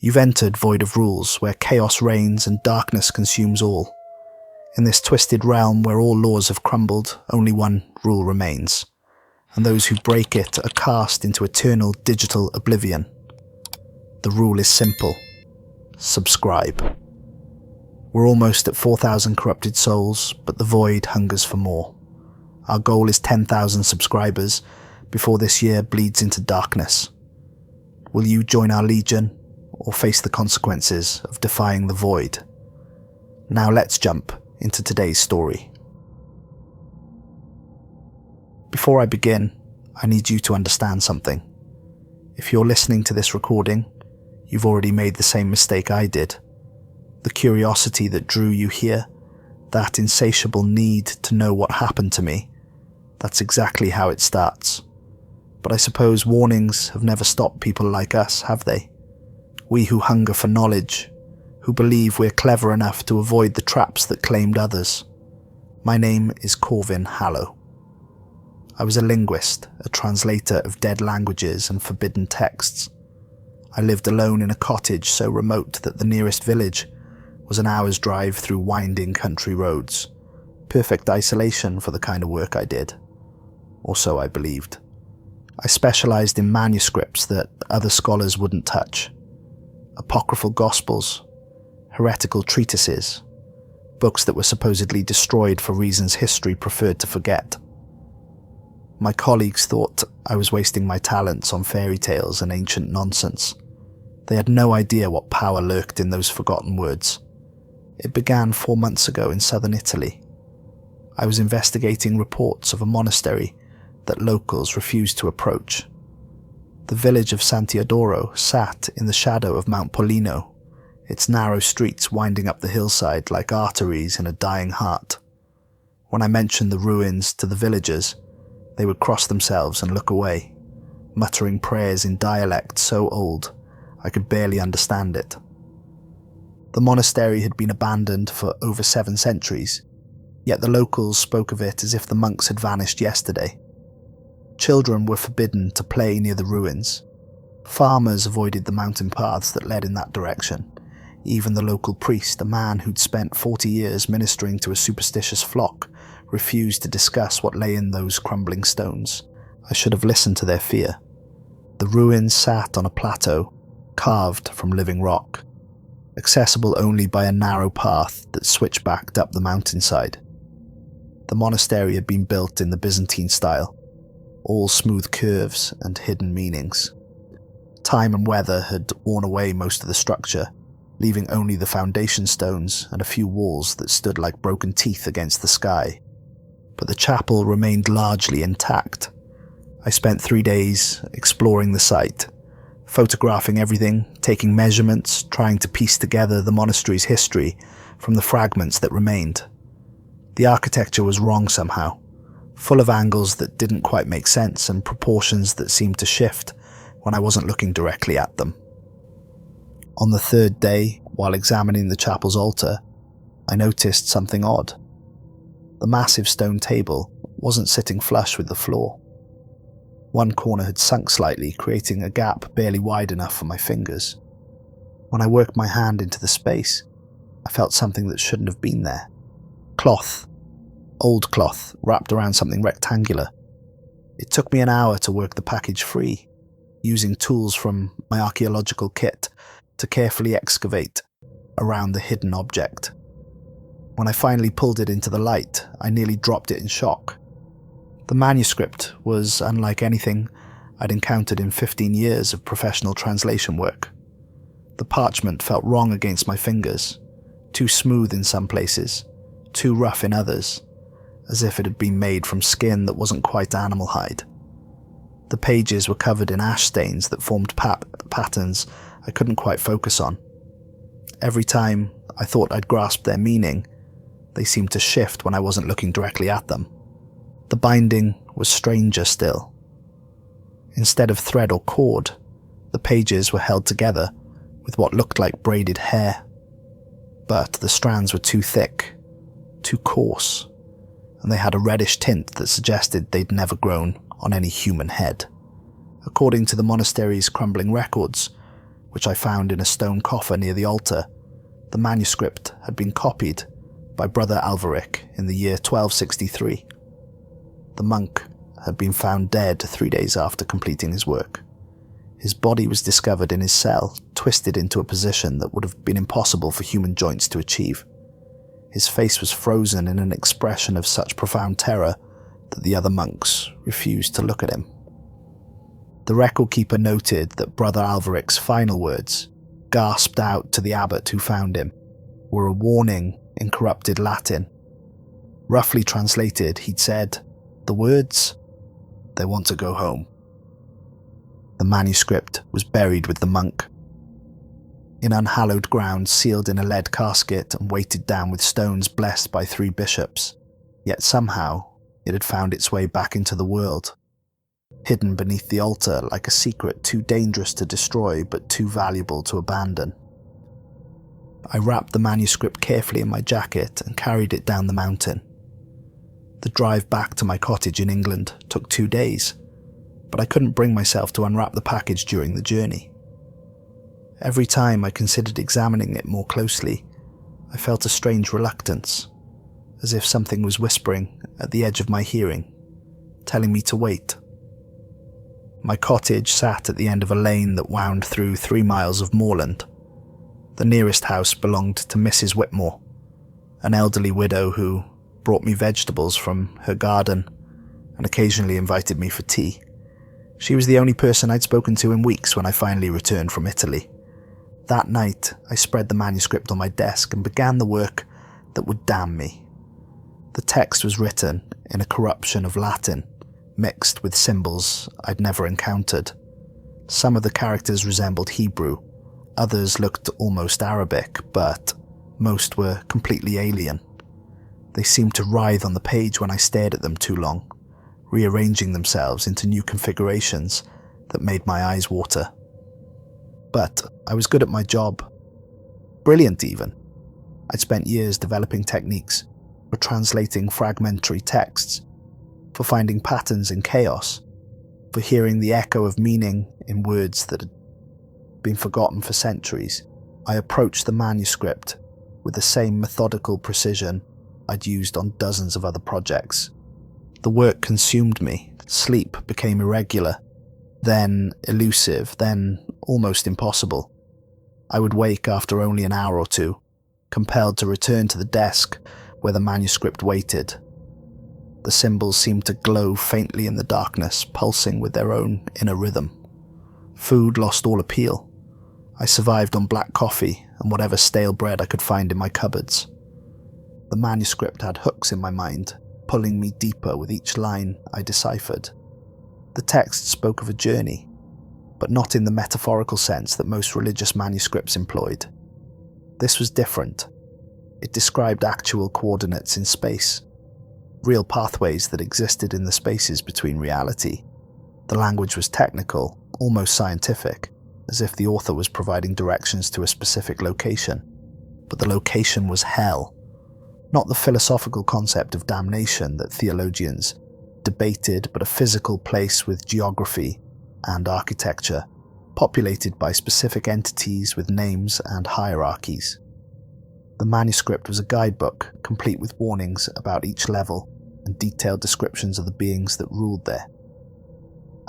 You've entered Void of Rules, where chaos reigns and darkness consumes all. In this twisted realm where all laws have crumbled, only one rule remains, and those who break it are cast into eternal digital oblivion. The rule is simple. Subscribe. We're almost at 4,000 corrupted souls, but the Void hungers for more. Our goal is 10,000 subscribers before this year bleeds into darkness. Will you join our legion, or face the consequences of defying the Void? Now let's jump into today's story. Before I begin, I need you to understand something. If you're listening to this recording, you've already made the same mistake I did. The curiosity that drew you here, that insatiable need to know what happened to me, that's exactly how it starts. But I suppose warnings have never stopped people like us, have they? We who hunger for knowledge, who believe we're clever enough to avoid the traps that claimed others. My name is Corvin Hallow. I was a linguist, a translator of dead languages and forbidden texts. I lived alone in a cottage so remote that the nearest village was an hour's drive through winding country roads. Perfect isolation for the kind of work I did. Or so I believed. I specialised in manuscripts that other scholars wouldn't touch. Apocryphal gospels, heretical treatises, books that were supposedly destroyed for reasons history preferred to forget. My colleagues thought I was wasting my talents on fairy tales and ancient nonsense. They had no idea what power lurked in those forgotten words. It began 4 months ago in southern Italy. I was investigating reports of a monastery that locals refused to approach. The village of Santiadoro sat in the shadow of Mount Pollino, its narrow streets winding up the hillside like arteries in a dying heart. When I mentioned the ruins to the villagers, they would cross themselves and look away, muttering prayers in dialect so old I could barely understand it. The monastery had been abandoned for over 7 centuries, yet the locals spoke of it as if the monks had vanished yesterday. Children were forbidden to play near the ruins. Farmers avoided the mountain paths that led in that direction. Even the local priest, a man who'd spent 40 years ministering to a superstitious flock, refused to discuss what lay in those crumbling stones. I should have listened to their fear. The ruins sat on a plateau, carved from living rock, accessible only by a narrow path that switchbacked up the mountainside. The monastery had been built in the Byzantine style, all smooth curves and hidden meanings. Time and weather had worn away most of the structure, leaving only the foundation stones and a few walls that stood like broken teeth against the sky. But the chapel remained largely intact. I spent 3 days exploring the site, photographing everything, taking measurements, trying to piece together the monastery's history from the fragments that remained. The architecture was wrong somehow, full of angles that didn't quite make sense and proportions that seemed to shift when I wasn't looking directly at them. On the 3rd day, while examining the chapel's altar, I noticed something odd. The massive stone table wasn't sitting flush with the floor. One corner had sunk slightly, creating a gap barely wide enough for my fingers. When I worked my hand into the space, I felt something that shouldn't have been there. Cloth. Old cloth, wrapped around something rectangular. It took me an hour to work the package free, using tools from my archaeological kit to carefully excavate around the hidden object. When I finally pulled it into the light, I nearly dropped it in shock. The manuscript was unlike anything I'd encountered in 15 years of professional translation work. The parchment felt wrong against my fingers, too smooth in some places, too rough in others, as if it had been made from skin that wasn't quite animal hide. The pages were covered in ash stains that formed patterns I couldn't quite focus on. Every time I thought I'd grasped their meaning, they seemed to shift when I wasn't looking directly at them. The binding was stranger still. Instead of thread or cord, the pages were held together with what looked like braided hair. But the strands were too thick, too coarse, and they had a reddish tint that suggested they'd never grown on any human head. According to the monastery's crumbling records, which I found in a stone coffer near the altar, the manuscript had been copied by Brother Alvaric in the year 1263. The monk had been found dead 3 days after completing his work. His body was discovered in his cell, twisted into a position that would have been impossible for human joints to achieve. His face was frozen in an expression of such profound terror that the other monks refused to look at him. The record keeper noted that Brother Alvaric's final words, gasped out to the abbot who found him, were a warning in corrupted Latin. Roughly translated, he'd said, the words, "They want to go home." The manuscript was buried with the monk, in unhallowed ground, sealed in a lead casket and weighted down with stones blessed by 3 bishops. Yet somehow it had found its way back into the world, hidden beneath the altar like a secret too dangerous to destroy but too valuable to abandon. I wrapped the manuscript carefully in my jacket and carried it down the mountain. The drive back to my cottage in England took 2 days, but I couldn't bring myself to unwrap the package during the journey. Every time I considered examining it more closely, I felt a strange reluctance, as if something was whispering at the edge of my hearing, telling me to wait. My cottage sat at the end of a lane that wound through 3 miles of moorland. The nearest house belonged to Mrs. Whitmore, an elderly widow who brought me vegetables from her garden and occasionally invited me for tea. She was the only person I'd spoken to in weeks when I finally returned from Italy. That night, I spread the manuscript on my desk and began the work that would damn me. The text was written in a corruption of Latin, mixed with symbols I'd never encountered. Some of the characters resembled Hebrew, others looked almost Arabic, but most were completely alien. They seemed to writhe on the page when I stared at them too long, rearranging themselves into new configurations that made my eyes water. But I was good at my job. Brilliant, even. I'd spent years developing techniques for translating fragmentary texts, for finding patterns in chaos, for hearing the echo of meaning in words that had been forgotten for centuries. I approached the manuscript with the same methodical precision I'd used on dozens of other projects. The work consumed me. Sleep became irregular, then elusive, then almost impossible. I would wake after only an hour or two, compelled to return to the desk where the manuscript waited. The symbols seemed to glow faintly in the darkness, pulsing with their own inner rhythm. Food lost all appeal. I survived on black coffee and whatever stale bread I could find in my cupboards. The manuscript had hooks in my mind, pulling me deeper with each line I deciphered. The text spoke of a journey, but not in the metaphorical sense that most religious manuscripts employed. This was different. It described actual coordinates in space, real pathways that existed in the spaces between reality. The language was technical, almost scientific, as if the author was providing directions to a specific location. But the location was hell, not the philosophical concept of damnation that theologians debated, but a physical place with geography and architecture, populated by specific entities with names and hierarchies. The manuscript was a guidebook, complete with warnings about each level and detailed descriptions of the beings that ruled there.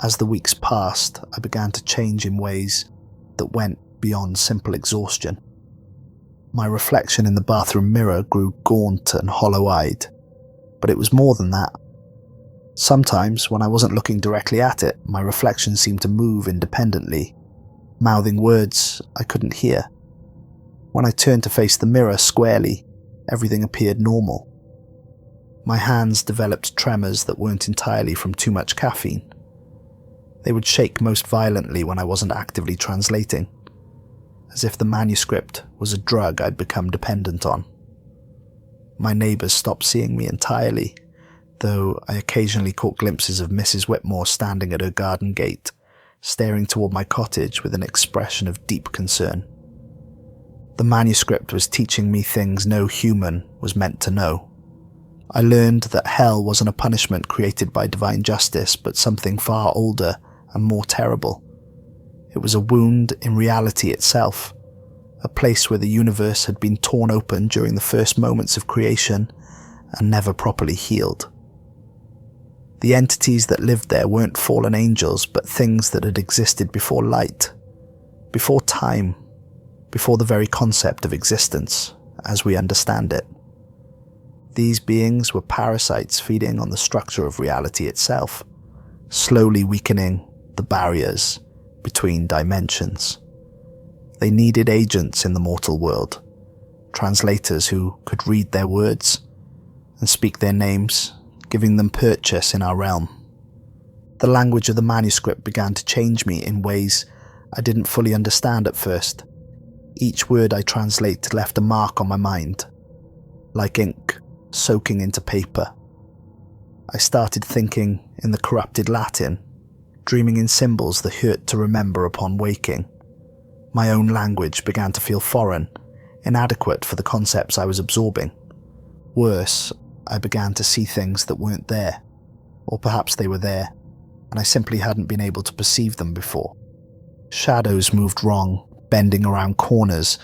As the weeks passed, I began to change in ways that went beyond simple exhaustion. My reflection in the bathroom mirror grew gaunt and hollow-eyed, but it was more than that. Sometimes, when I wasn't looking directly at it, my reflection seemed to move independently, mouthing words I couldn't hear. When I turned to face the mirror squarely, everything appeared normal. My hands developed tremors that weren't entirely from too much caffeine. They would shake most violently when I wasn't actively translating, as if the manuscript was a drug I'd become dependent on. My neighbours stopped seeing me entirely, though I occasionally caught glimpses of Mrs. Whitmore standing at her garden gate, staring toward my cottage with an expression of deep concern. The manuscript was teaching me things no human was meant to know. I learned that hell wasn't a punishment created by divine justice, but something far older and more terrible. It was a wound in reality itself, a place where the universe had been torn open during the first moments of creation and never properly healed. The entities that lived there weren't fallen angels, but things that had existed before light, before time, before the very concept of existence, as we understand it. These beings were parasites feeding on the structure of reality itself, slowly weakening the barriers between dimensions. They needed agents in the mortal world, translators who could read their words and speak their names, giving them purchase in our realm. The language of the manuscript began to change me in ways I didn't fully understand at first. Each word I translated left a mark on my mind, like ink soaking into paper. I started thinking in the corrupted Latin, dreaming in symbols that hurt to remember upon waking. My own language began to feel foreign, inadequate for the concepts I was absorbing. Worse, I began to see things that weren't there, or perhaps they were there, and I simply hadn't been able to perceive them before. Shadows moved wrong, bending around corners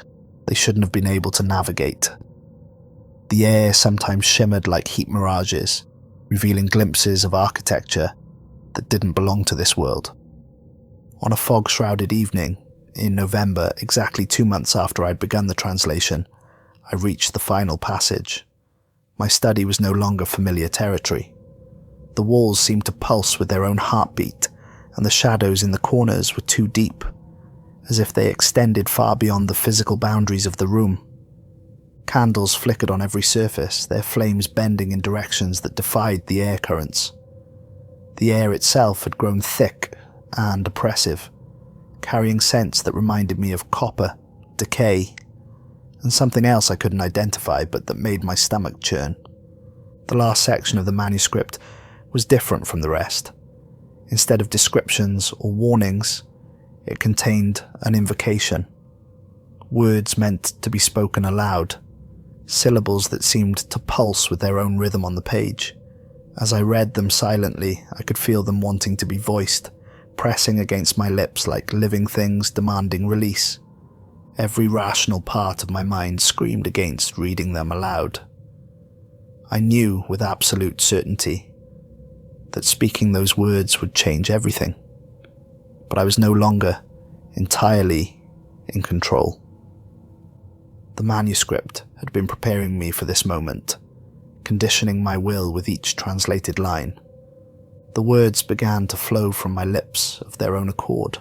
they shouldn't have been able to navigate. The air sometimes shimmered like heat mirages, revealing glimpses of architecture that didn't belong to this world. On a fog-shrouded evening, in November, exactly 2 months after I'd begun the translation, I reached the final passage. My study was no longer familiar territory. The walls seemed to pulse with their own heartbeat, and the shadows in the corners were too deep, as if they extended far beyond the physical boundaries of the room. Candles flickered on every surface, their flames bending in directions that defied the air currents. The air itself had grown thick and oppressive, carrying scents that reminded me of copper, decay, and something else I couldn't identify but that made my stomach churn. The last section of the manuscript was different from the rest. Instead of descriptions or warnings, it contained an invocation. Words meant to be spoken aloud, syllables that seemed to pulse with their own rhythm on the page. As I read them silently, I could feel them wanting to be voiced, pressing against my lips like living things demanding release. Every rational part of my mind screamed against reading them aloud. I knew with absolute certainty that speaking those words would change everything, but I was no longer entirely in control. The manuscript had been preparing me for this moment, conditioning my will with each translated line. The words began to flow from my lips of their own accord.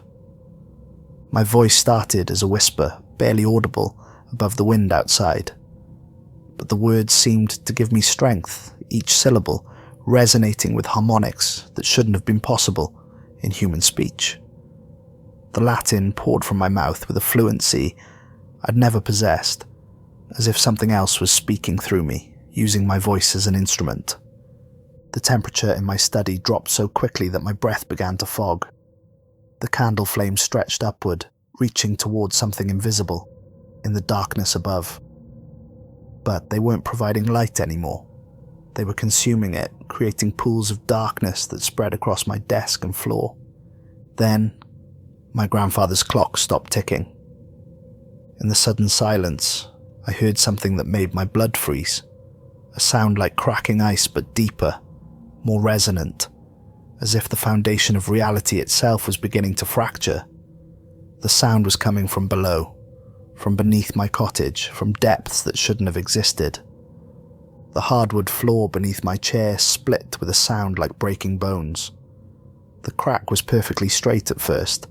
My voice started as a whisper, barely audible above the wind outside, but the words seemed to give me strength, each syllable resonating with harmonics that shouldn't have been possible in human speech. The Latin poured from my mouth with a fluency I'd never possessed, as if something else was speaking through me, using my voice as an instrument. The temperature in my study dropped so quickly that my breath began to fog. The candle flame stretched upward, reaching towards something invisible in the darkness above. But they weren't providing light anymore. They were consuming it, creating pools of darkness that spread across my desk and floor. Then, my grandfather's clock stopped ticking. In the sudden silence, I heard something that made my blood freeze. A sound like cracking ice, but deeper, more resonant, as if the foundation of reality itself was beginning to fracture. The sound was coming from below, from beneath my cottage, from depths that shouldn't have existed. The hardwood floor beneath my chair split with a sound like breaking bones. The crack was perfectly straight at first,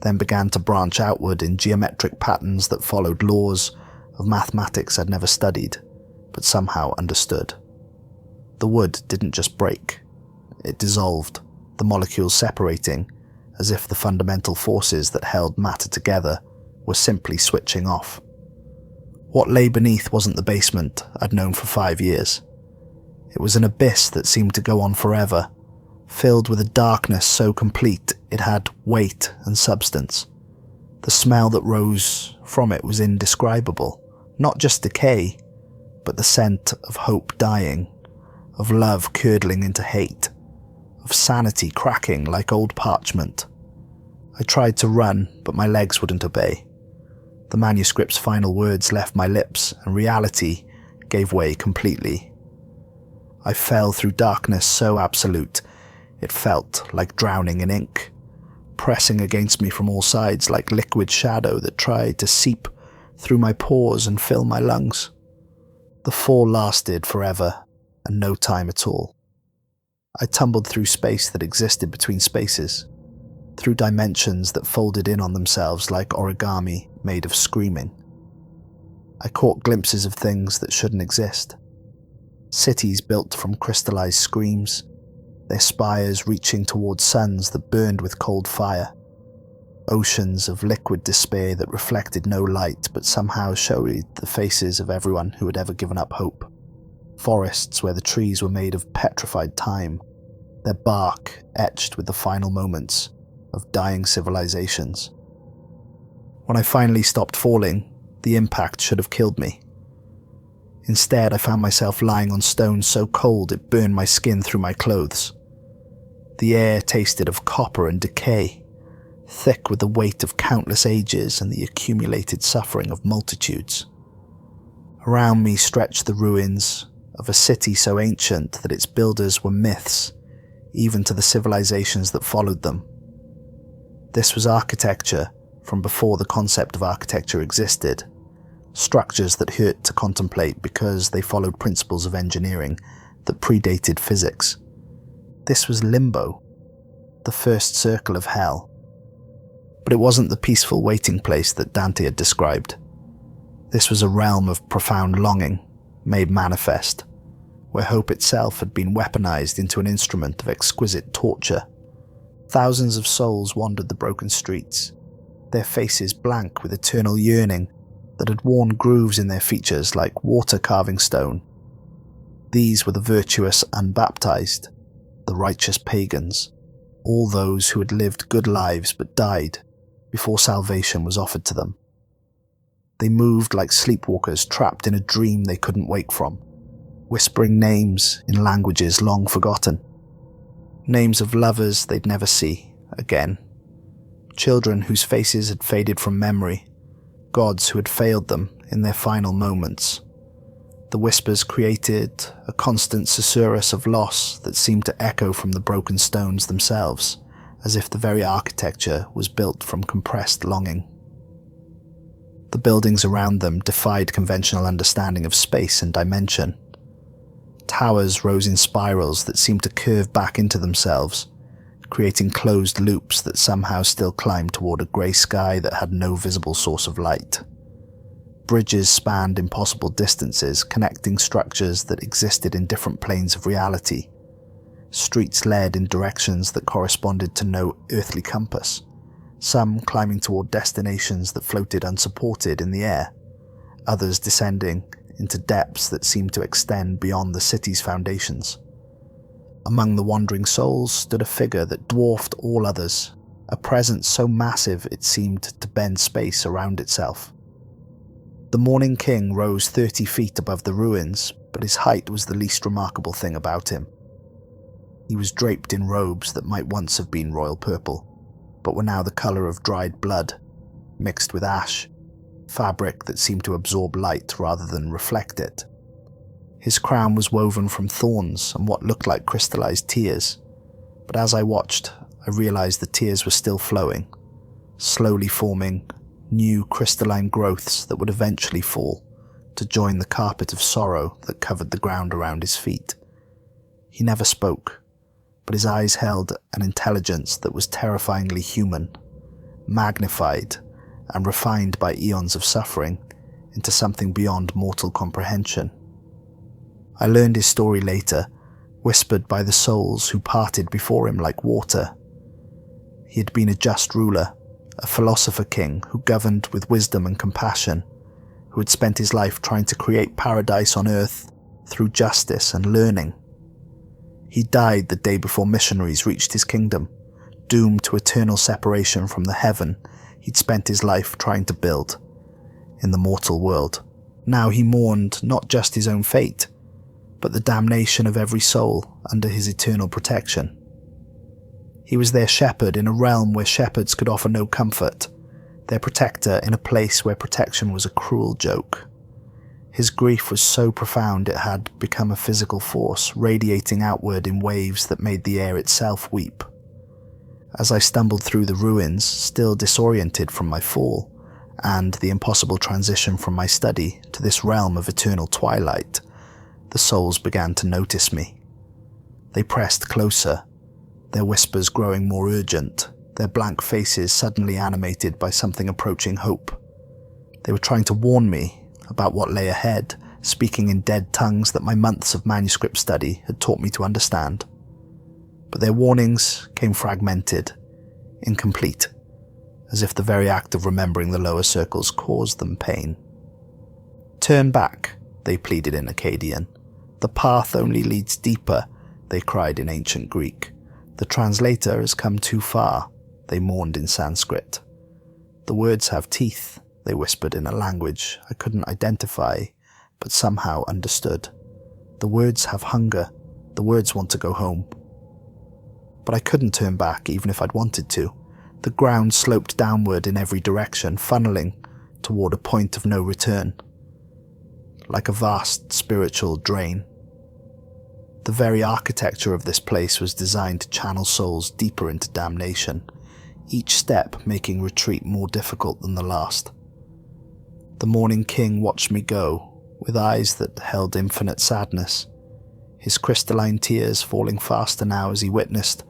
then began to branch outward in geometric patterns that followed laws of mathematics I'd never studied, but somehow understood. The wood didn't just break, it dissolved, the molecules separating, as if the fundamental forces that held matter together were simply switching off. What lay beneath wasn't the basement I'd known for 5 years. It was an abyss that seemed to go on forever, filled with a darkness so complete it had weight and substance. The smell that rose from it was indescribable, not just decay, but the scent of hope dying, of love curdling into hate, of sanity cracking like old parchment. I tried to run, but my legs wouldn't obey. The manuscript's final words left my lips, and reality gave way completely. I fell through darkness so absolute, it felt like drowning in ink, pressing against me from all sides like liquid shadow that tried to seep through my pores and fill my lungs. The fall lasted forever, and no time at all. I tumbled through space that existed between spaces, through dimensions that folded in on themselves like origami made of screaming. I caught glimpses of things that shouldn't exist. Cities built from crystallized screams, their spires reaching towards suns that burned with cold fire. Oceans of liquid despair that reflected no light but somehow showed the faces of everyone who had ever given up hope. Forests where the trees were made of petrified time, their bark etched with the final moments of dying civilizations. When I finally stopped falling, the impact should have killed me. Instead, I found myself lying on stone so cold it burned my skin through my clothes. The air tasted of copper and decay, thick with the weight of countless ages and the accumulated suffering of multitudes. Around me stretched the ruins of a city so ancient that its builders were myths, even to the civilizations that followed them. This was architecture from before the concept of architecture existed, structures that hurt to contemplate because they followed principles of engineering that predated physics. This was limbo, the first circle of hell. But it wasn't the peaceful waiting place that Dante had described. This was a realm of profound longing, made manifest, where hope itself had been weaponized into an instrument of exquisite torture. Thousands of souls wandered the broken streets, their faces blank with eternal yearning that had worn grooves in their features like water carving stone. These were the virtuous unbaptized, the righteous pagans, all those who had lived good lives but died before salvation was offered to them. They moved like sleepwalkers trapped in a dream they couldn't wake from, whispering names in languages long forgotten. Names of lovers they'd never see again. Children whose faces had faded from memory. Gods who had failed them in their final moments. The whispers created a constant susurrus of loss that seemed to echo from the broken stones themselves, as if the very architecture was built from compressed longing. The buildings around them defied conventional understanding of space and dimension. Towers rose in spirals that seemed to curve back into themselves, creating closed loops that somehow still climbed toward a grey sky that had no visible source of light. Bridges spanned impossible distances, connecting structures that existed in different planes of reality. Streets led in directions that corresponded to no earthly compass, some climbing toward destinations that floated unsupported in the air, others descending into depths that seemed to extend beyond the city's foundations. Among the wandering souls stood a figure that dwarfed all others, a presence so massive it seemed to bend space around itself. The Morning King rose 30 feet above the ruins, but his height was the least remarkable thing about him. He was draped in robes that might once have been royal purple, but were now the colour of dried blood, mixed with ash, fabric that seemed to absorb light rather than reflect it. His crown was woven from thorns and what looked like crystallized tears, but as I watched, I realized the tears were still flowing, slowly forming new crystalline growths that would eventually fall to join the carpet of sorrow that covered the ground around his feet. He never spoke, but his eyes held an intelligence that was terrifyingly human, magnified and refined by eons of suffering into something beyond mortal comprehension. I learned his story later, whispered by the souls who parted before him like water. He had been a just ruler, a philosopher king who governed with wisdom and compassion, who had spent his life trying to create paradise on earth through justice and learning. He died the day before missionaries reached his kingdom, doomed to eternal separation from the heaven he'd spent his life trying to build in the mortal world. Now he mourned not just his own fate, but the damnation of every soul under his eternal protection. He was their shepherd in a realm where shepherds could offer no comfort, their protector in a place where protection was a cruel joke. His grief was so profound it had become a physical force, radiating outward in waves that made the air itself weep. As I stumbled through the ruins, still disoriented from my fall, and the impossible transition from my study to this realm of eternal twilight, the souls began to notice me. They pressed closer, their whispers growing more urgent, their blank faces suddenly animated by something approaching hope. They were trying to warn me about what lay ahead, speaking in dead tongues that my months of manuscript study had taught me to understand. But their warnings came fragmented, incomplete, as if the very act of remembering the lower circles caused them pain. "Turn back," they pleaded in Akkadian. "The path only leads deeper," they cried in ancient Greek. "The translator has come too far," they mourned in Sanskrit. "The words have teeth," they whispered in a language I couldn't identify, but somehow understood. "The words have hunger. The words want to go home." But I couldn't turn back even if I'd wanted to. The ground sloped downward in every direction, funneling toward a point of no return, like a vast spiritual drain. The very architecture of this place was designed to channel souls deeper into damnation, each step making retreat more difficult than the last. The Morning King watched me go, with eyes that held infinite sadness, his crystalline tears falling faster now as he witnessed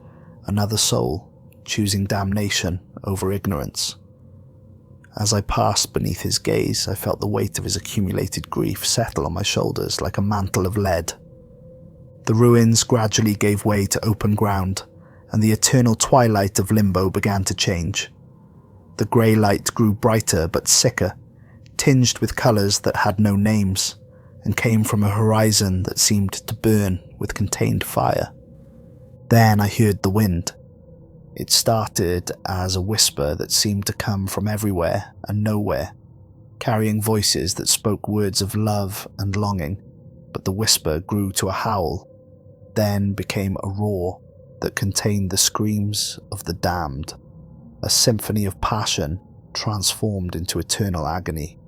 another soul choosing damnation over ignorance. As I passed beneath his gaze, I felt the weight of his accumulated grief settle on my shoulders like a mantle of lead. The ruins gradually gave way to open ground, and the eternal twilight of limbo began to change. The grey light grew brighter but sicker, tinged with colours that had no names, and came from a horizon that seemed to burn with contained fire. Then I heard the wind. It started as a whisper that seemed to come from everywhere and nowhere, carrying voices that spoke words of love and longing, but the whisper grew to a howl, then became a roar that contained the screams of the damned, a symphony of passion transformed into eternal agony.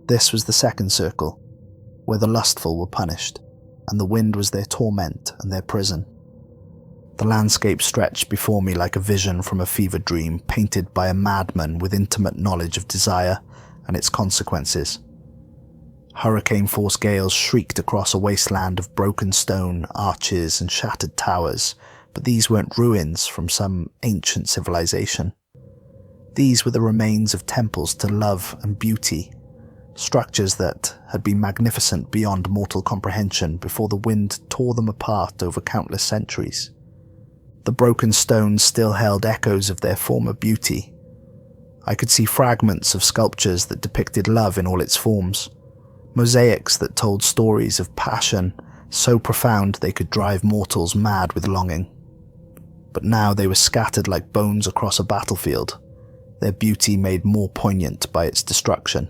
This was the second circle, where the lustful were punished, and the wind was their torment and their prison. The landscape stretched before me like a vision from a fever dream, painted by a madman with intimate knowledge of desire and its consequences. Hurricane-force gales shrieked across a wasteland of broken stone, arches and shattered towers, but these weren't ruins from some ancient civilization. These were the remains of temples to love and beauty, structures that had been magnificent beyond mortal comprehension before the wind tore them apart over countless centuries. The broken stones still held echoes of their former beauty. I could see fragments of sculptures that depicted love in all its forms, mosaics that told stories of passion so profound they could drive mortals mad with longing. But now they were scattered like bones across a battlefield, their beauty made more poignant by its destruction.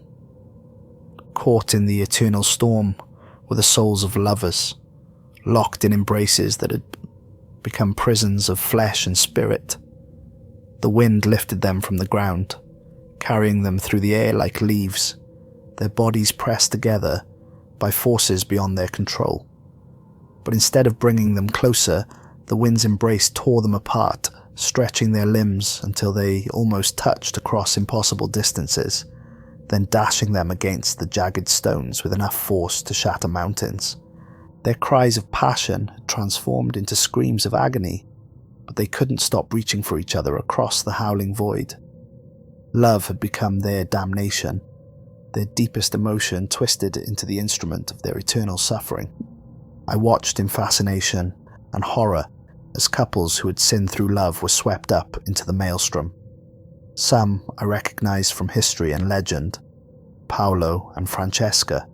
Caught in the eternal storm were the souls of lovers, locked in embraces that had become prisons of flesh and spirit. The wind lifted them from the ground, carrying them through the air like leaves, their bodies pressed together by forces beyond their control. But instead of bringing them closer, the wind's embrace tore them apart, stretching their limbs until they almost touched across impossible distances, then dashing them against the jagged stones with enough force to shatter mountains. Their cries of passion had transformed into screams of agony, but they couldn't stop reaching for each other across the howling void. Love had become their damnation, their deepest emotion twisted into the instrument of their eternal suffering. I watched in fascination and horror as couples who had sinned through love were swept up into the maelstrom. Some I recognized from history and legend, Paolo and Francesca,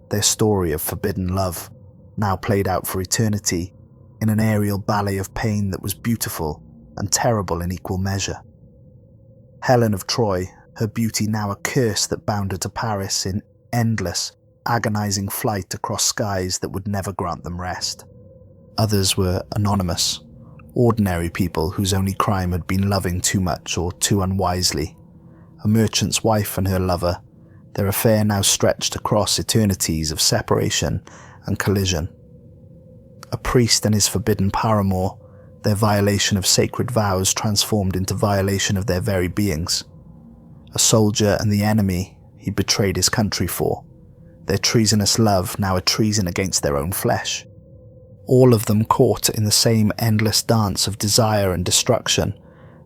their story of forbidden love, now played out for eternity in an aerial ballet of pain that was beautiful and terrible in equal measure. Helen of Troy, her beauty now a curse that bound her to Paris in endless, agonizing flight across skies that would never grant them rest. Others were anonymous, Ordinary people whose only crime had been loving too much or too unwisely. A merchant's wife and her lover, their affair now stretched across eternities of separation and collision. A priest and his forbidden paramour, their violation of sacred vows transformed into violation of their very beings. A soldier and the enemy he betrayed his country for, their treasonous love now a treason against their own flesh. All of them caught in the same endless dance of desire and destruction,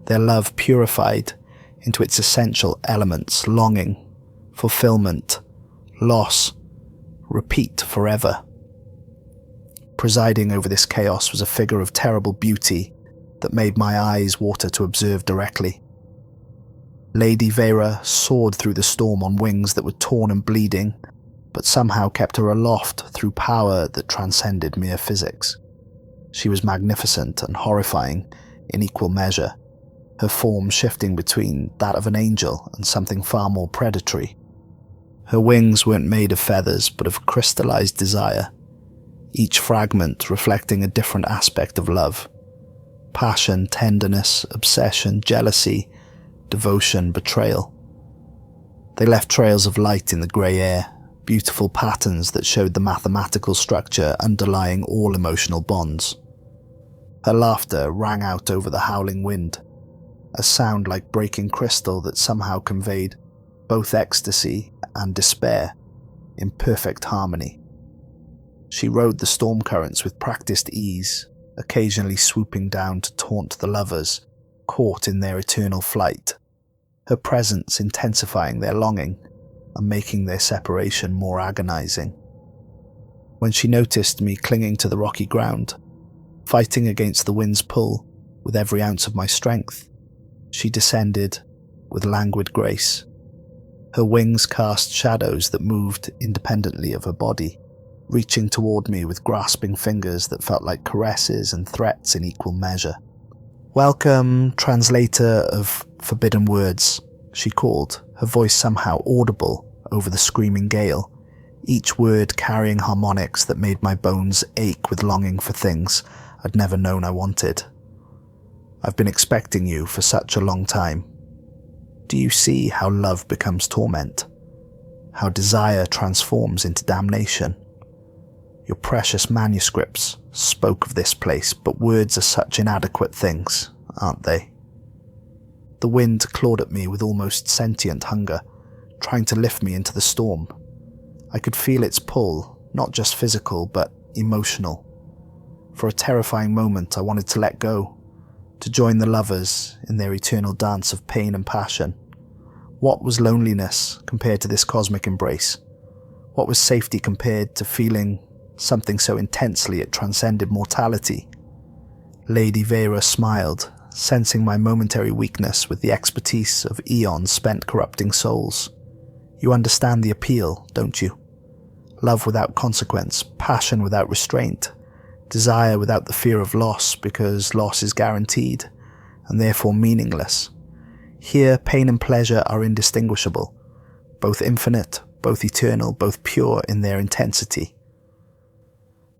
their love purified into its essential elements: longing, fulfillment, loss, repeat forever. Presiding over this chaos was a figure of terrible beauty that made my eyes water to observe directly. Lady Veyra soared through the storm on wings that were torn and bleeding, but somehow kept her aloft through power that transcended mere physics. She was magnificent and horrifying in equal measure, her form shifting between that of an angel and something far more predatory. Her wings weren't made of feathers, but of crystallized desire, each fragment reflecting a different aspect of love: passion, tenderness, obsession, jealousy, devotion, betrayal. They left trails of light in the grey air, beautiful patterns that showed the mathematical structure underlying all emotional bonds. Her laughter rang out over the howling wind, a sound like breaking crystal that somehow conveyed both ecstasy and despair in perfect harmony. She rode the storm currents with practiced ease, occasionally swooping down to taunt the lovers caught in their eternal flight, her presence intensifying their longing and making their separation more agonizing. When she noticed me clinging to the rocky ground, fighting against the wind's pull with every ounce of my strength, she descended with languid grace. Her wings cast shadows that moved independently of her body, reaching toward me with grasping fingers that felt like caresses and threats in equal measure. "Welcome, translator of forbidden words," she called, her voice somehow audible over the screaming gale, each word carrying harmonics that made my bones ache with longing for things I'd never known I wanted. "I've been expecting you for such a long time. Do you see how love becomes torment? How desire transforms into damnation? Your precious manuscripts spoke of this place, but words are such inadequate things, aren't they?" The wind clawed at me with almost sentient hunger, trying to lift me into the storm. I could feel its pull, not just physical, but emotional. For a terrifying moment, I wanted to let go, to join the lovers in their eternal dance of pain and passion. What was loneliness compared to this cosmic embrace? What was safety compared to feeling something so intensely it transcended mortality? Lady Veyra smiled, sensing my momentary weakness with the expertise of eons spent corrupting souls. "You understand the appeal, don't you? Love without consequence, passion without restraint, desire without the fear of loss, because loss is guaranteed and therefore meaningless. Here, pain and pleasure are indistinguishable, both infinite, both eternal, both pure in their intensity."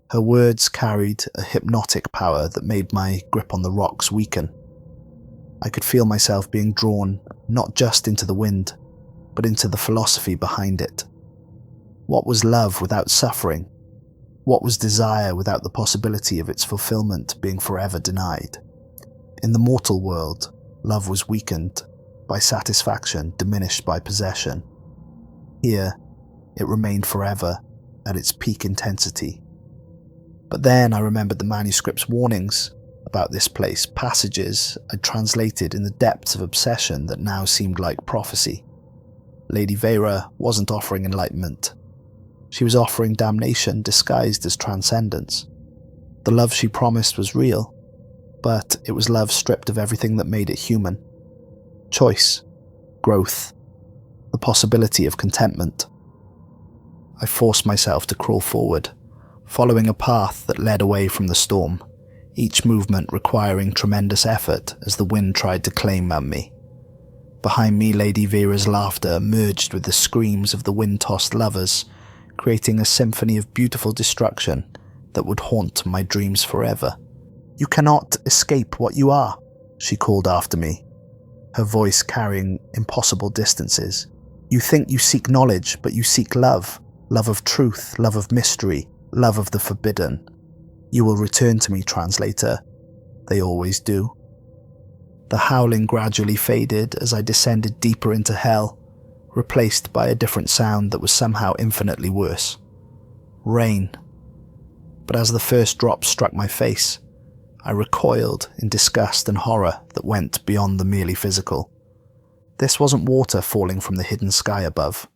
Her words carried a hypnotic power that made my grip on the rocks weaken. I could feel myself being drawn not just into the wind, but into the philosophy behind it. What was love without suffering? What was desire without the possibility of its fulfillment being forever denied? In the mortal world, love was weakened by satisfaction, diminished by possession. Here, it remained forever at its peak intensity. But then I remembered the manuscript's warnings about this place, passages I'd translated in the depths of obsession that now seemed like prophecy. Lady Veyra wasn't offering enlightenment. She was offering damnation disguised as transcendence. The love she promised was real, but it was love stripped of everything that made it human. Choice, growth, the possibility of contentment. I forced myself to crawl forward, following a path that led away from the storm, each movement requiring tremendous effort as the wind tried to claim me. Behind me, Lady Veyra's laughter merged with the screams of the wind-tossed lovers, creating a symphony of beautiful destruction that would haunt my dreams forever. "You cannot escape what you are," she called after me, her voice carrying impossible distances. "You think you seek knowledge, but you seek love. Love of truth, love of mystery, love of the forbidden. You will return to me, translator. They always do." The howling gradually faded as I descended deeper into hell, replaced by a different sound that was somehow infinitely worse. Rain. But as the first drop struck my face, I recoiled in disgust and horror that went beyond the merely physical. This wasn't water falling from the hidden sky above.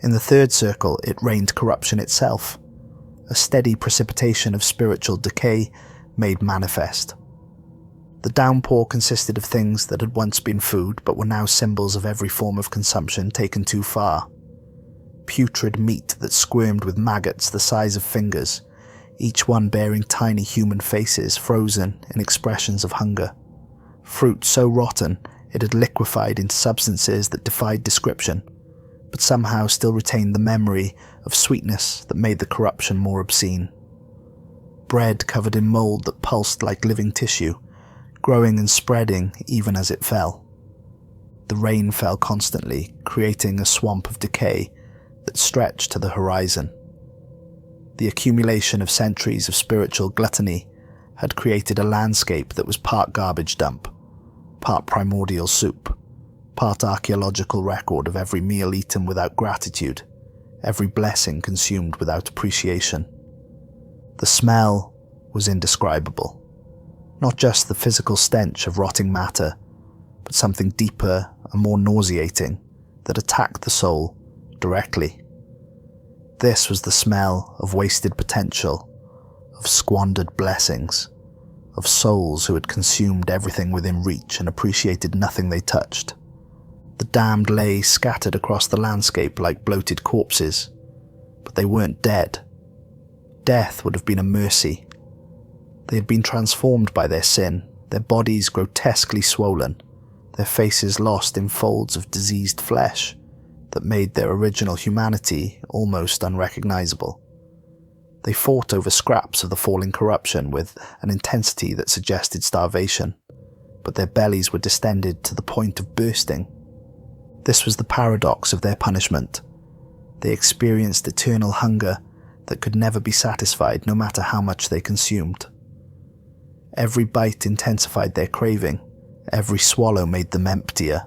In the third circle, it rained corruption itself, a steady precipitation of spiritual decay made manifest. The downpour consisted of things that had once been food but were now symbols of every form of consumption taken too far. Putrid meat that squirmed with maggots the size of fingers, each one bearing tiny human faces frozen in expressions of hunger. Fruit so rotten it had liquefied into substances that defied description, but somehow still retained the memory of sweetness that made the corruption more obscene. Bread covered in mold that pulsed like living tissue, growing and spreading even as it fell. The rain fell constantly, creating a swamp of decay that stretched to the horizon. The accumulation of centuries of spiritual gluttony had created a landscape that was part garbage dump, part primordial soup, part archaeological record of every meal eaten without gratitude, every blessing consumed without appreciation. The smell was indescribable. Not just the physical stench of rotting matter, but something deeper and more nauseating that attacked the soul directly. This was the smell of wasted potential, of squandered blessings, of souls who had consumed everything within reach and appreciated nothing they touched. The damned lay scattered across the landscape like bloated corpses, but they weren't dead. Death would have been a mercy. They had been transformed by their sin, their bodies grotesquely swollen, their faces lost in folds of diseased flesh that made their original humanity almost unrecognizable. They fought over scraps of the falling corruption with an intensity that suggested starvation, but their bellies were distended to the point of bursting. This was the paradox of their punishment. They experienced eternal hunger that could never be satisfied no matter how much they consumed. Every bite intensified their craving, every swallow made them emptier.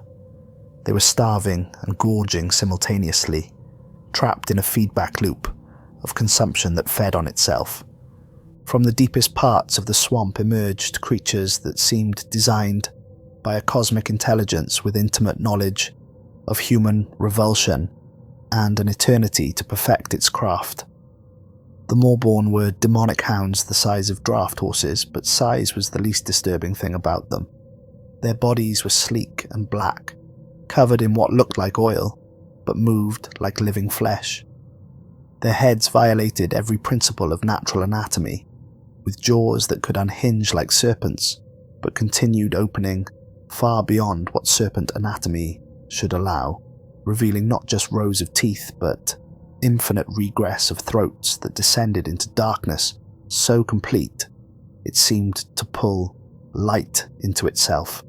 They were starving and gorging simultaneously, trapped in a feedback loop of consumption that fed on itself. From the deepest parts of the swamp emerged creatures that seemed designed by a cosmic intelligence with intimate knowledge of human revulsion and an eternity to perfect its craft. The Morborn were demonic hounds the size of draft horses, but size was the least disturbing thing about them. Their bodies were sleek and black, covered in what looked like oil, but moved like living flesh. Their heads violated every principle of natural anatomy, with jaws that could unhinge like serpents, but continued opening far beyond what serpent anatomy should allow, revealing not just rows of teeth, but infinite regress of throats that descended into darkness so complete it seemed to pull light into itself.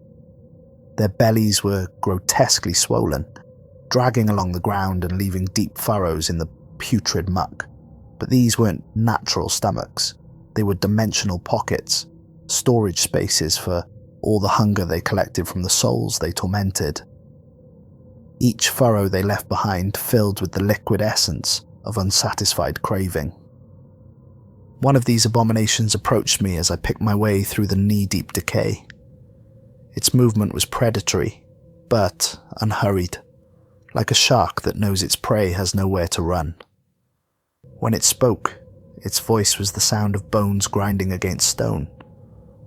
Their bellies were grotesquely swollen, dragging along the ground and leaving deep furrows in the putrid muck. But these weren't natural stomachs. They were dimensional pockets, storage spaces for all the hunger they collected from the souls they tormented. Each furrow they left behind filled with the liquid essence of unsatisfied craving. One of these abominations approached me as I picked my way through the knee-deep decay. Its movement was predatory, but unhurried, like a shark that knows its prey has nowhere to run. When it spoke, its voice was the sound of bones grinding against stone,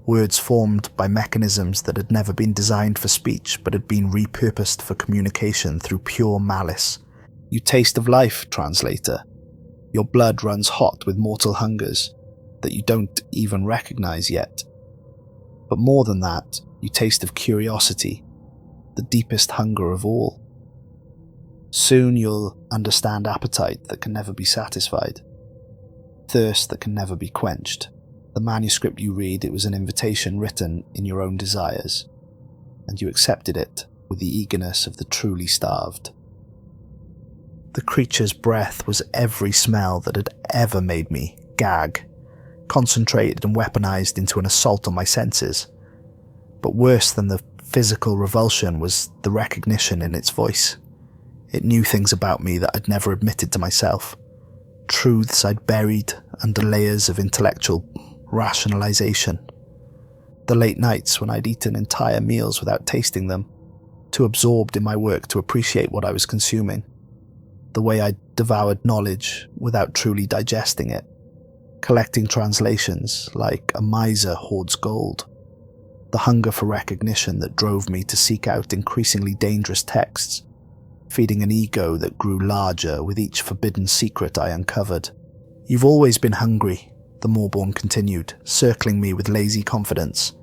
words formed by mechanisms that had never been designed for speech but had been repurposed for communication through pure malice. "You taste of life, translator. Your blood runs hot with mortal hungers that you don't even recognize yet. But more than that, you taste of curiosity, the deepest hunger of all. Soon you'll understand appetite that can never be satisfied, thirst that can never be quenched, The manuscript you read, it was an invitation written in your own desires, and you accepted it with the eagerness of the truly starved. The creature's breath was every smell that had ever made me gag, concentrated and weaponized into an assault on my senses. But worse than the physical revulsion was the recognition in its voice. It knew things about me that I'd never admitted to myself, truths I'd buried under layers of intellectual rationalization. The late nights when I'd eaten entire meals without tasting them, too absorbed in my work to appreciate what I was consuming. The way I devoured knowledge without truly digesting it, collecting translations like a miser hoards gold. The hunger for recognition that drove me to seek out increasingly dangerous texts, feeding an ego that grew larger with each forbidden secret I uncovered. "You've always been hungry," the Morborn continued, circling me with lazy confidence,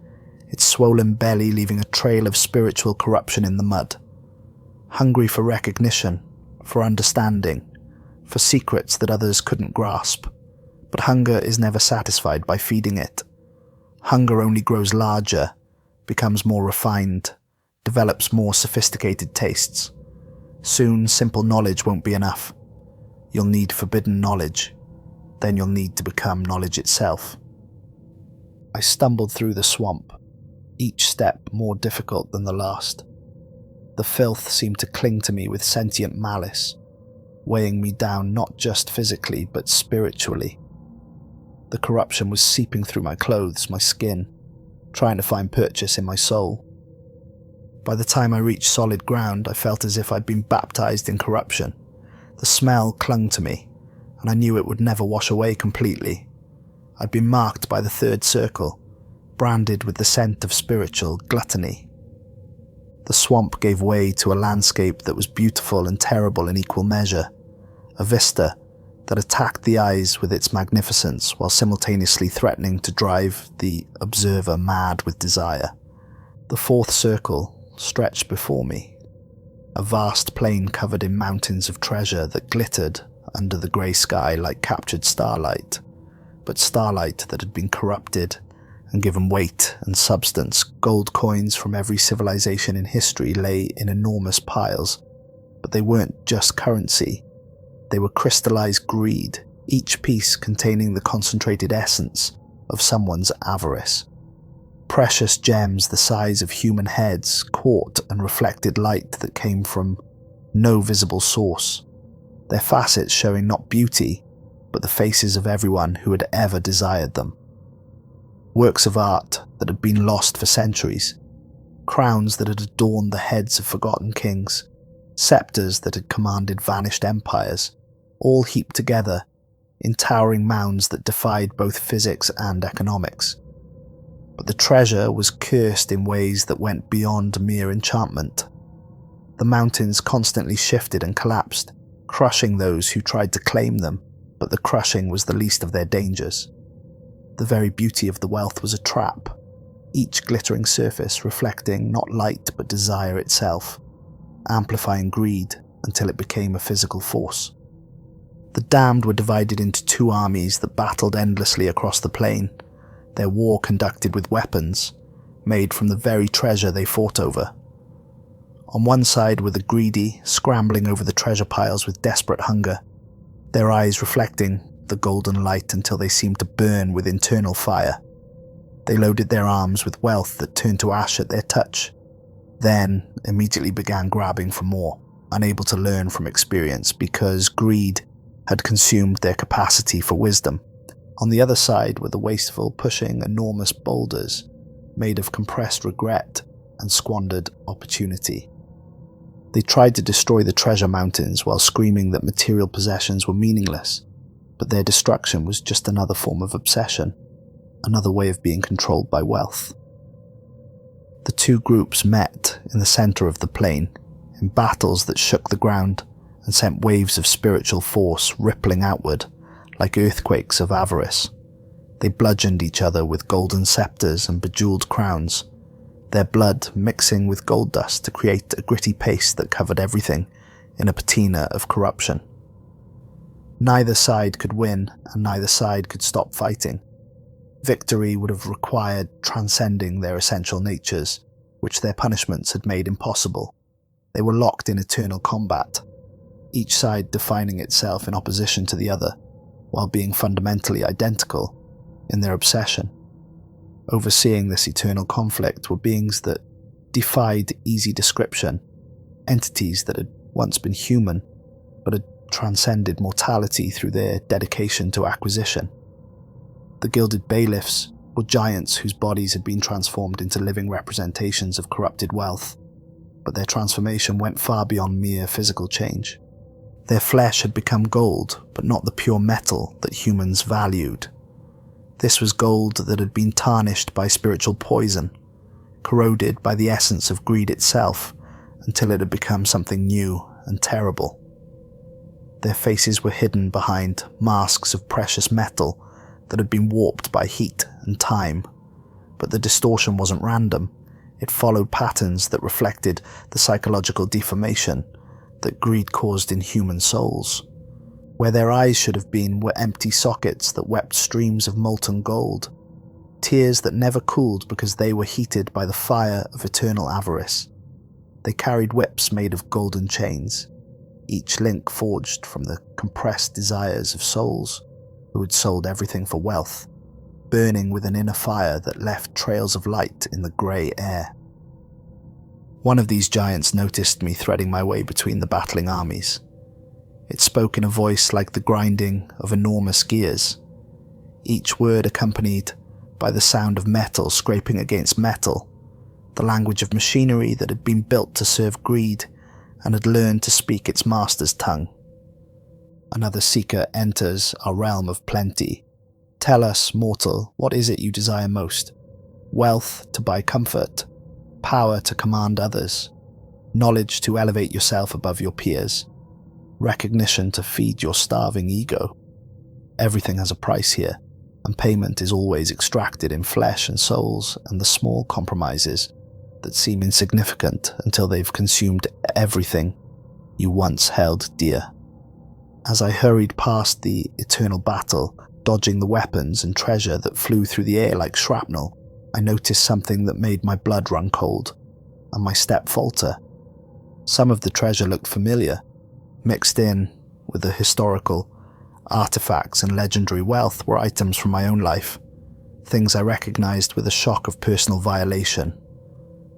its swollen belly leaving a trail of spiritual corruption in the mud. "Hungry for recognition, for understanding, for secrets that others couldn't grasp. But hunger is never satisfied by feeding it. Hunger only grows larger, becomes more refined, develops more sophisticated tastes. Soon, simple knowledge won't be enough. You'll need forbidden knowledge. Then you'll need to become knowledge itself." I stumbled through the swamp, each step more difficult than the last. The filth seemed to cling to me with sentient malice, weighing me down not just physically but spiritually. The corruption was seeping through my clothes, my skin, trying to find purchase in my soul. By the time I reached solid ground, I felt as if I'd been baptized in corruption. The smell clung to me, and I knew it would never wash away completely. I'd been marked by the third circle, branded with the scent of spiritual gluttony. The swamp gave way to a landscape that was beautiful and terrible in equal measure, a vista that attacked the eyes with its magnificence while simultaneously threatening to drive the observer mad with desire. The fourth circle stretched before me, a vast plain covered in mountains of treasure that glittered under the grey sky like captured starlight, but starlight that had been corrupted and given weight and substance. Gold coins from every civilization in history lay in enormous piles, but they weren't just currency. They were crystallized greed, each piece containing the concentrated essence of someone's avarice. Precious gems the size of human heads caught and reflected light that came from no visible source, their facets showing not beauty, but the faces of everyone who had ever desired them. Works of art that had been lost for centuries, crowns that had adorned the heads of forgotten kings, scepters that had commanded vanished empires, all heaped together in towering mounds that defied both physics and economics. But the treasure was cursed in ways that went beyond mere enchantment. The mountains constantly shifted and collapsed, crushing those who tried to claim them, but the crushing was the least of their dangers. The very beauty of the wealth was a trap, each glittering surface reflecting not light but desire itself, amplifying greed until it became a physical force. The damned were divided into two armies that battled endlessly across the plain, their war conducted with weapons, made from the very treasure they fought over. On one side were the greedy, scrambling over the treasure piles with desperate hunger, their eyes reflecting the golden light until they seemed to burn with internal fire. They loaded their arms with wealth that turned to ash at their touch, then immediately began grabbing for more, unable to learn from experience because greed had consumed their capacity for wisdom. On the other side were the wasteful, pushing enormous boulders made of compressed regret and squandered opportunity. They tried to destroy the treasure mountains while screaming that material possessions were meaningless, but their destruction was just another form of obsession, another way of being controlled by wealth. The two groups met in the center of the plain, in battles that shook the ground and sent waves of spiritual force rippling outward like earthquakes of avarice. They bludgeoned each other with golden scepters and bejeweled crowns, their blood mixing with gold dust to create a gritty paste that covered everything in a patina of corruption. Neither side could win, and neither side could stop fighting. Victory would have required transcending their essential natures, which their punishments had made impossible. They were locked in eternal combat, each side defining itself in opposition to the other, while being fundamentally identical in their obsession. Overseeing this eternal conflict were beings that defied easy description, entities that had once been human, but had transcended mortality through their dedication to acquisition. The gilded bailiffs were giants whose bodies had been transformed into living representations of corrupted wealth, but their transformation went far beyond mere physical change. Their flesh had become gold, but not the pure metal that humans valued. This was gold that had been tarnished by spiritual poison, corroded by the essence of greed itself, until it had become something new and terrible. Their faces were hidden behind masks of precious metal that had been warped by heat and time, but the distortion wasn't random. It followed patterns that reflected the psychological deformation that greed caused in human souls. Where their eyes should have been were empty sockets that wept streams of molten gold, tears that never cooled because they were heated by the fire of eternal avarice. They carried whips made of golden chains, each link forged from the compressed desires of souls who had sold everything for wealth, burning with an inner fire that left trails of light in the grey air. One of these giants noticed me threading my way between the battling armies. It spoke in a voice like the grinding of enormous gears, each word accompanied by the sound of metal scraping against metal, the language of machinery that had been built to serve greed and had learned to speak its master's tongue. Another seeker enters our realm of plenty. Tell us, mortal, what is it you desire most? Wealth to buy comfort, power to command others, knowledge to elevate yourself above your peers, recognition to feed your starving ego. Everything has a price here, and payment is always extracted in flesh and souls and the small compromises that seem insignificant until they've consumed everything you once held dear. As I hurried past the eternal battle, dodging the weapons and treasure that flew through the air like shrapnel, I noticed something that made my blood run cold, and my step falter. Some of the treasure looked familiar, mixed in with the historical artifacts and legendary wealth were items from my own life, things I recognized with a shock of personal violation.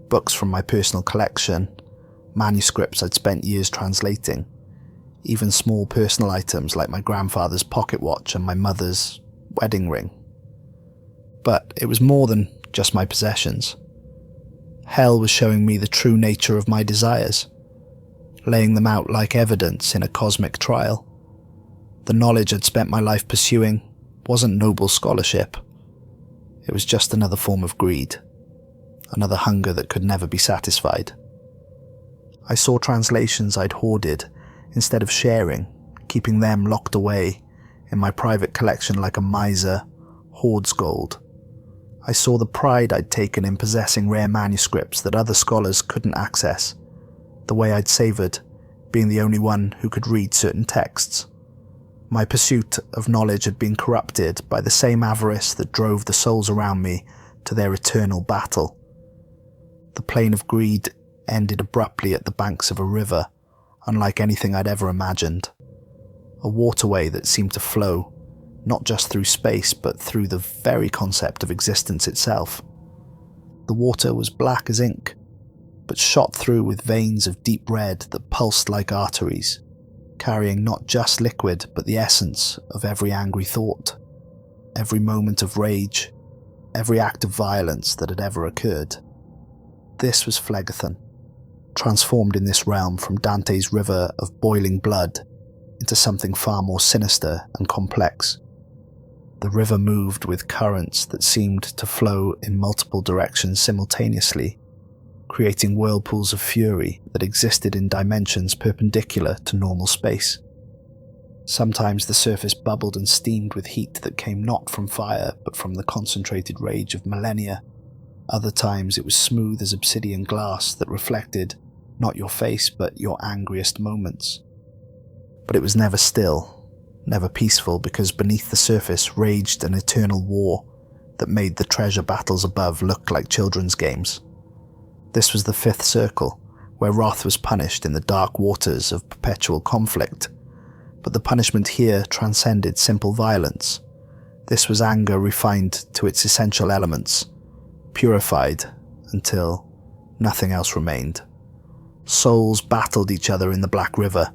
Books from my personal collection, manuscripts I'd spent years translating, even small personal items like my grandfather's pocket watch and my mother's wedding ring. But it was more than just my possessions. Hell was showing me the true nature of my desires, laying them out like evidence in a cosmic trial. The knowledge I'd spent my life pursuing wasn't noble scholarship. It was just another form of greed, another hunger that could never be satisfied. I saw translations I'd hoarded instead of sharing, keeping them locked away in my private collection like a miser hoards gold. I saw the pride I'd taken in possessing rare manuscripts that other scholars couldn't access, the way I'd savoured being the only one who could read certain texts. My pursuit of knowledge had been corrupted by the same avarice that drove the souls around me to their eternal battle. The plane of greed ended abruptly at the banks of a river, unlike anything I'd ever imagined. A waterway that seemed to flow, not just through space, but through the very concept of existence itself. The water was black as ink, but shot through with veins of deep red that pulsed like arteries, carrying not just liquid, but the essence of every angry thought, every moment of rage, every act of violence that had ever occurred. This was Phlegethon, transformed in this realm from Dante's river of boiling blood into something far more sinister and complex. The river moved with currents that seemed to flow in multiple directions simultaneously, creating whirlpools of fury that existed in dimensions perpendicular to normal space. Sometimes the surface bubbled and steamed with heat that came not from fire but from the concentrated rage of millennia. Other times it was smooth as obsidian glass that reflected not your face but your angriest moments. But it was never still, never peaceful, because beneath the surface raged an eternal war that made the treasure battles above look like children's games. This was the fifth circle, where wrath was punished in the dark waters of perpetual conflict, but the punishment here transcended simple violence. This was anger refined to its essential elements, purified until nothing else remained. Souls battled each other in the Black River,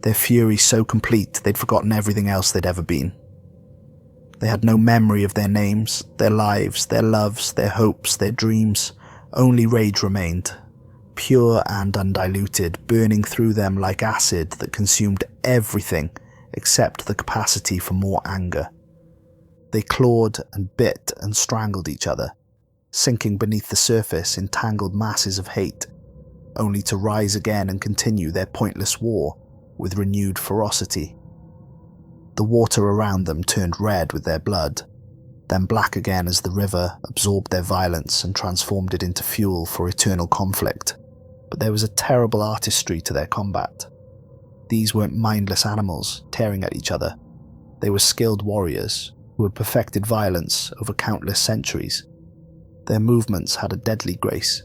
their fury so complete they'd forgotten everything else they'd ever been. They had no memory of their names, their lives, their loves, their hopes, their dreams. Only rage remained, pure and undiluted, burning through them like acid that consumed everything except the capacity for more anger. They clawed and bit and strangled each other, sinking beneath the surface in tangled masses of hate, only to rise again and continue their pointless war with renewed ferocity. The water around them turned red with their blood, then black again as the river absorbed their violence and transformed it into fuel for eternal conflict. But there was a terrible artistry to their combat. These weren't mindless animals tearing at each other. They were skilled warriors who had perfected violence over countless centuries. Their movements had a deadly grace.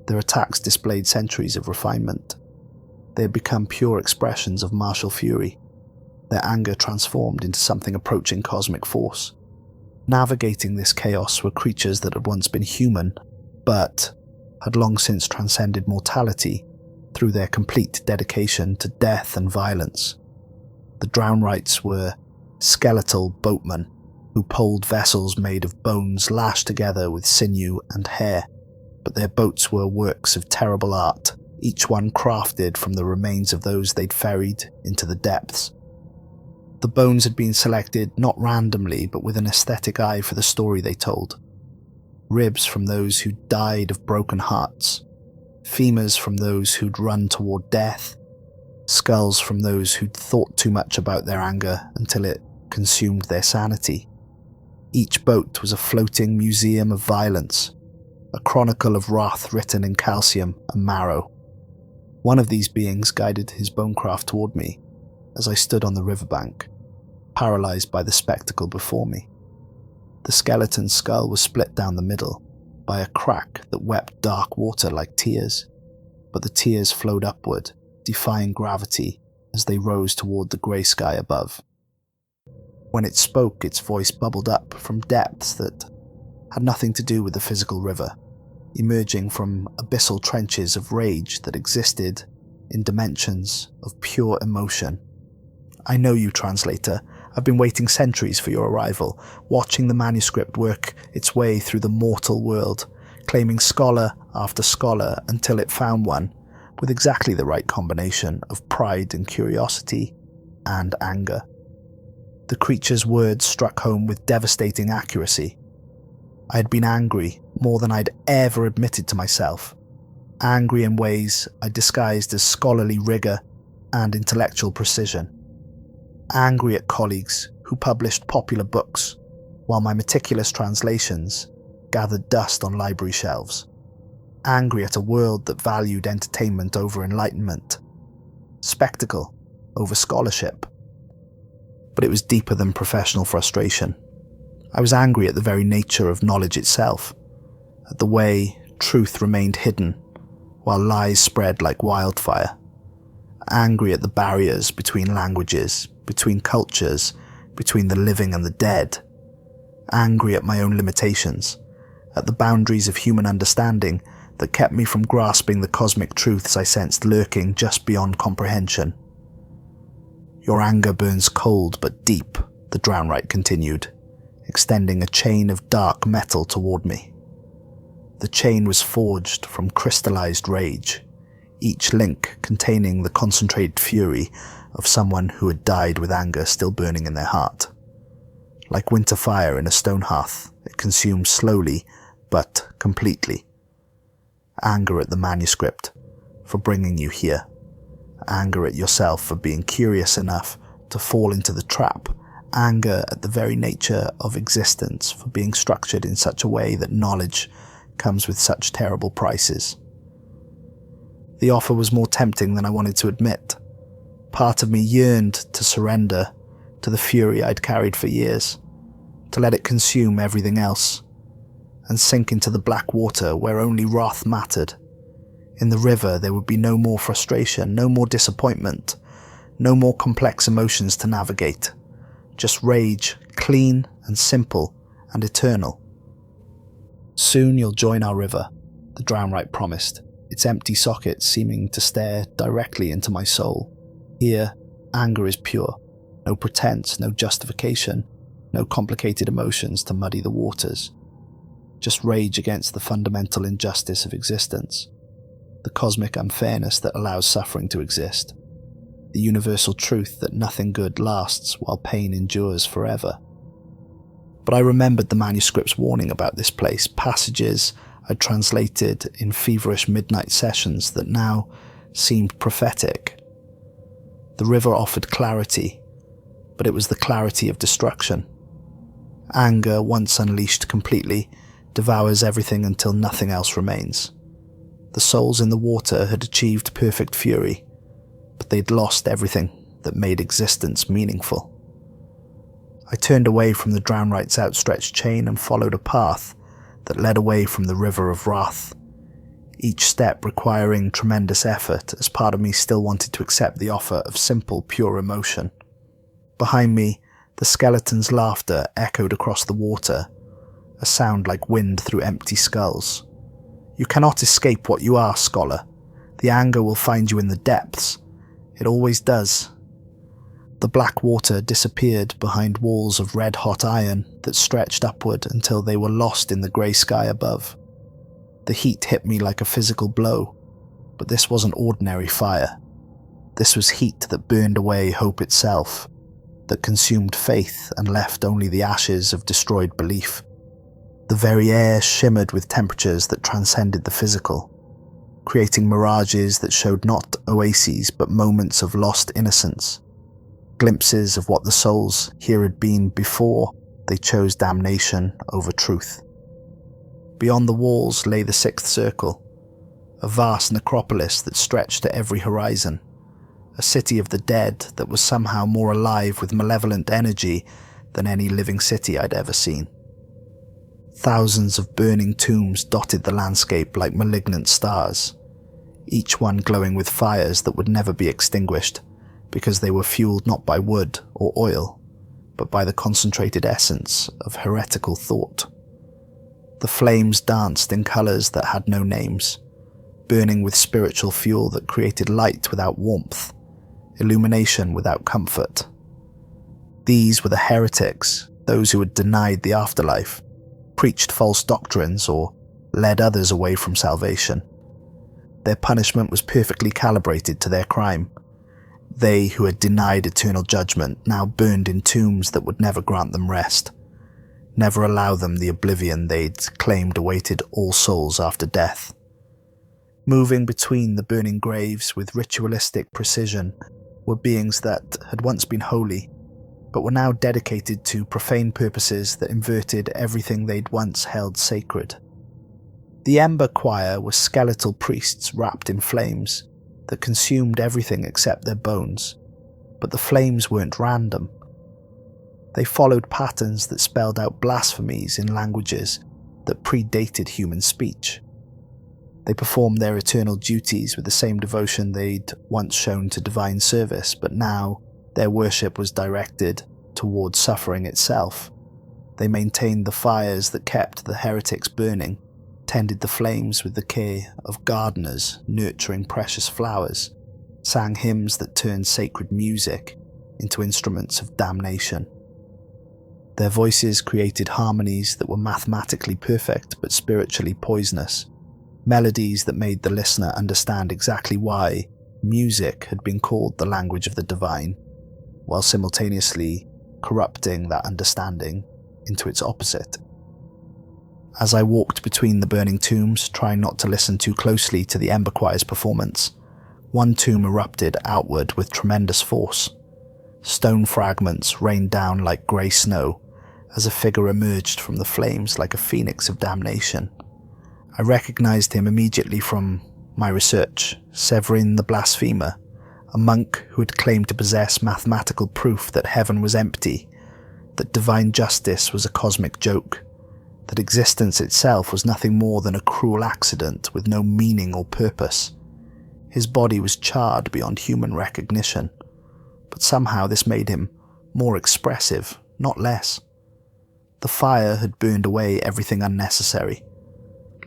Their attacks displayed centuries of refinement. They had become pure expressions of martial fury, their anger transformed into something approaching cosmic force. Navigating this chaos were creatures that had once been human, but had long since transcended mortality through their complete dedication to death and violence. The Drownrights were skeletal boatmen who poled vessels made of bones lashed together with sinew and hair, but their boats were works of terrible art, each one crafted from the remains of those they'd ferried into the depths. The bones had been selected not randomly, but with an aesthetic eye for the story they told. Ribs from those who'd died of broken hearts, femurs from those who'd run toward death, skulls from those who'd thought too much about their anger until it consumed their sanity. Each boat was a floating museum of violence, a chronicle of wrath written in calcium and marrow. One of these beings guided his bonecraft toward me as I stood on the riverbank, paralysed by the spectacle before me. The skeleton's skull was split down the middle by a crack that wept dark water like tears, but the tears flowed upward, defying gravity as they rose toward the grey sky above. When it spoke, its voice bubbled up from depths that had nothing to do with the physical river, emerging from abyssal trenches of rage that existed in dimensions of pure emotion. I know you, translator. I've been waiting centuries for your arrival, watching the manuscript work its way through the mortal world, claiming scholar after scholar until it found one with exactly the right combination of pride and curiosity and anger. The creature's words struck home with devastating accuracy. I had been angry more than I'd ever admitted to myself, angry in ways I disguised as scholarly rigour and intellectual precision. Angry at colleagues who published popular books, while my meticulous translations gathered dust on library shelves. Angry at a world that valued entertainment over enlightenment, spectacle over scholarship. But it was deeper than professional frustration. I was angry at the very nature of knowledge itself, at the way truth remained hidden, while lies spread like wildfire. Angry at the barriers between languages, between cultures, between the living and the dead. Angry at my own limitations, at the boundaries of human understanding that kept me from grasping the cosmic truths I sensed lurking just beyond comprehension. Your anger burns cold but deep, the Drownright continued, extending a chain of dark metal toward me. The chain was forged from crystallized rage, each link containing the concentrated fury of someone who had died with anger still burning in their heart. Like winter fire in a stone hearth, it consumed slowly but completely. Anger at the manuscript for bringing you here. Anger at yourself for being curious enough to fall into the trap. Anger at the very nature of existence for being structured in such a way that knowledge comes with such terrible prices. The offer was more tempting than I wanted to admit. Part of me yearned to surrender to the fury I'd carried for years. to let it consume everything else, and sink into the black water where only wrath mattered. In the river there would be no more frustration, no more disappointment, no more complex emotions to navigate. Just rage, clean and simple and eternal. Soon you'll join our river, the drownwright promised, its empty sockets seeming to stare directly into my soul. Here, anger is pure. No pretense, no justification, no complicated emotions to muddy the waters. Just rage against the fundamental injustice of existence, the cosmic unfairness that allows suffering to exist, the universal truth that nothing good lasts while pain endures forever. But I remembered the manuscript's warning about this place, passages I'd translated in feverish midnight sessions that now seemed prophetic. The river offered clarity, but it was the clarity of destruction. Anger, once unleashed completely, devours everything until nothing else remains. The souls in the water had achieved perfect fury, but they'd lost everything that made existence meaningful. I turned away from the drownwright's outstretched chain and followed a path that led away from the river of wrath, each step requiring tremendous effort as part of me still wanted to accept the offer of simple, pure emotion. Behind me, the skeleton's laughter echoed across the water, a sound like wind through empty skulls. You cannot escape what you are, scholar. The anger will find you in the depths. It always does. The black water disappeared behind walls of red-hot iron that stretched upward until they were lost in the grey sky above. The heat hit me like a physical blow, but this wasn't ordinary fire. This was heat that burned away hope itself, that consumed faith and left only the ashes of destroyed belief. The very air shimmered with temperatures that transcended the physical, creating mirages that showed not oases but moments of lost innocence, glimpses of what the souls here had been before they chose damnation over truth. Beyond the walls lay the sixth circle, a vast necropolis that stretched to every horizon, a city of the dead that was somehow more alive with malevolent energy than any living city I'd ever seen. Thousands of burning tombs dotted the landscape like malignant stars, each one glowing with fires that would never be extinguished because they were fueled not by wood or oil, but by the concentrated essence of heretical thought. The flames danced in colours that had no names, burning with spiritual fuel that created light without warmth, illumination without comfort. These were the heretics, those who had denied the afterlife, preached false doctrines, or led others away from salvation. Their punishment was perfectly calibrated to their crime. They who had denied eternal judgment now burned in tombs that would never grant them rest, never allow them the oblivion they'd claimed awaited all souls after death. Moving between the burning graves with ritualistic precision were beings that had once been holy, but were now dedicated to profane purposes that inverted everything they'd once held sacred. The ember choir were skeletal priests wrapped in flames that consumed everything except their bones, but the flames weren't random. They followed patterns that spelled out blasphemies in languages that predated human speech. They performed their eternal duties with the same devotion they'd once shown to divine service, but now their worship was directed towards suffering itself. They maintained the fires that kept the heretics burning, tended the flames with the care of gardeners nurturing precious flowers, sang hymns that turned sacred music into instruments of damnation. Their voices created harmonies that were mathematically perfect but spiritually poisonous, melodies that made the listener understand exactly why music had been called the language of the divine, while simultaneously corrupting that understanding into its opposite. As I walked between the burning tombs, trying not to listen too closely to the ember choir's performance, one tomb erupted outward with tremendous force. Stone fragments rained down like grey snow as a figure emerged from the flames like a phoenix of damnation. I recognized him immediately from my research, Severin the blasphemer, a monk who had claimed to possess mathematical proof that heaven was empty, that divine justice was a cosmic joke, that existence itself was nothing more than a cruel accident with no meaning or purpose. His body was charred beyond human recognition, but somehow this made him more expressive, not less. The fire had burned away everything unnecessary,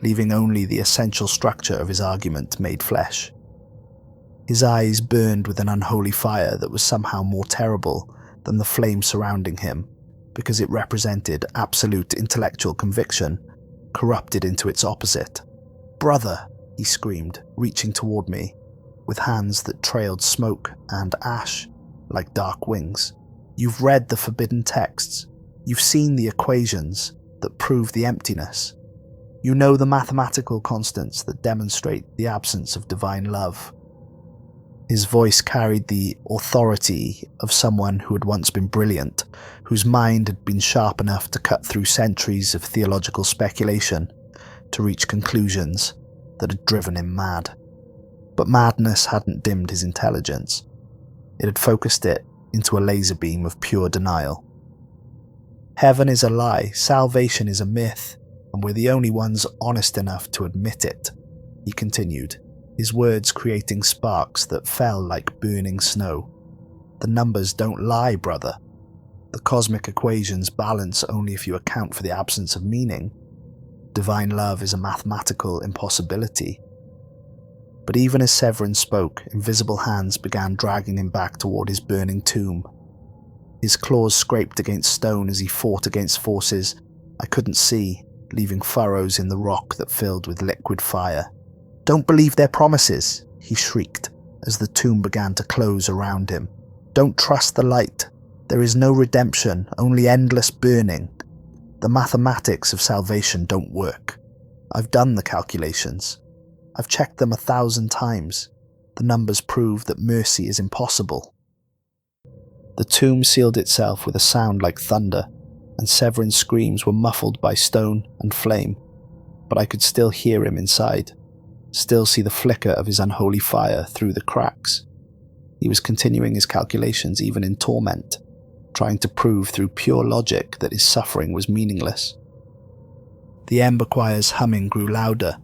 leaving only the essential structure of his argument made flesh. His eyes burned with an unholy fire that was somehow more terrible than the flame surrounding him, because it represented absolute intellectual conviction, corrupted into its opposite. "Brother," he screamed, reaching toward me, with hands that trailed smoke and ash like dark wings. "You've read the forbidden texts. You've seen the equations that prove the emptiness. You know the mathematical constants that demonstrate the absence of divine love." His voice carried the authority of someone who had once been brilliant, whose mind had been sharp enough to cut through centuries of theological speculation to reach conclusions that had driven him mad. But madness hadn't dimmed his intelligence. It had focused it into a laser beam of pure denial. "Heaven is a lie, salvation is a myth, and we're the only ones honest enough to admit it," he continued, his words creating sparks that fell like burning snow. "The numbers don't lie, brother. The cosmic equations balance only if you account for the absence of meaning. Divine love is a mathematical impossibility." But even as Severin spoke, invisible hands began dragging him back toward his burning tomb. His claws scraped against stone as he fought against forces I couldn't see, leaving furrows in the rock that filled with liquid fire. "Don't believe their promises," he shrieked as the tomb began to close around him. "Don't trust the light. There is no redemption, only endless burning. The mathematics of salvation don't work. I've done the calculations. I've checked them 1,000 times. The numbers prove that mercy is impossible." The tomb sealed itself with a sound like thunder, and Severin's screams were muffled by stone and flame, but I could still hear him inside, still see the flicker of his unholy fire through the cracks. He was continuing his calculations even in torment, trying to prove through pure logic that his suffering was meaningless. The ember choir's humming grew louder,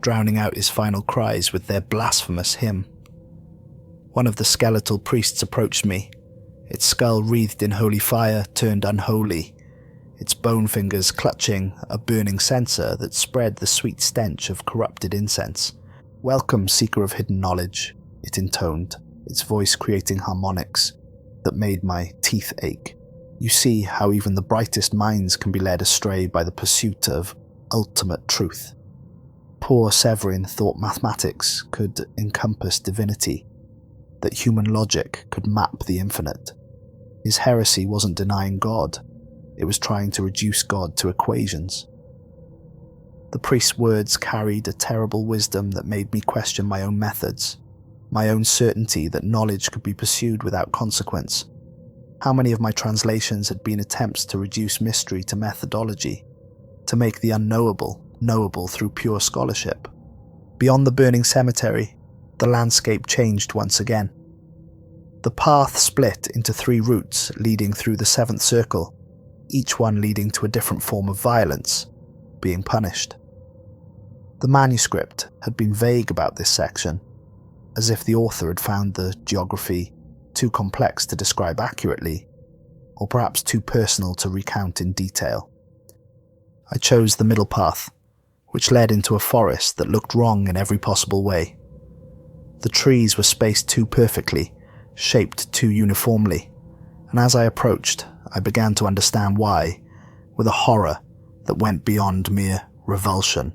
drowning out his final cries with their blasphemous hymn. One of the skeletal priests approached me, its skull wreathed in holy fire turned unholy, its bone fingers clutching a burning censer that spread the sweet stench of corrupted incense. "Welcome, seeker of hidden knowledge," it intoned, its voice creating harmonics that made my teeth ache. "You see how even the brightest minds can be led astray by the pursuit of ultimate truth." Poor Severin thought mathematics could encompass divinity, that human logic could map the infinite. His heresy wasn't denying God, it was trying to reduce God to equations. The priest's words carried a terrible wisdom that made me question my own methods, my own certainty that knowledge could be pursued without consequence. How many of my translations had been attempts to reduce mystery to methodology, to make the unknowable knowable through pure scholarship? Beyond the burning cemetery, the landscape changed once again. The path split into 3 routes leading through the 7th circle, each one leading to a different form of violence, being punished. The manuscript had been vague about this section, as if the author had found the geography too complex to describe accurately, or perhaps too personal to recount in detail. I chose the middle path, which led into a forest that looked wrong in every possible way. The trees were spaced too perfectly, shaped too uniformly, and as I approached, I began to understand why, with a horror that went beyond mere revulsion.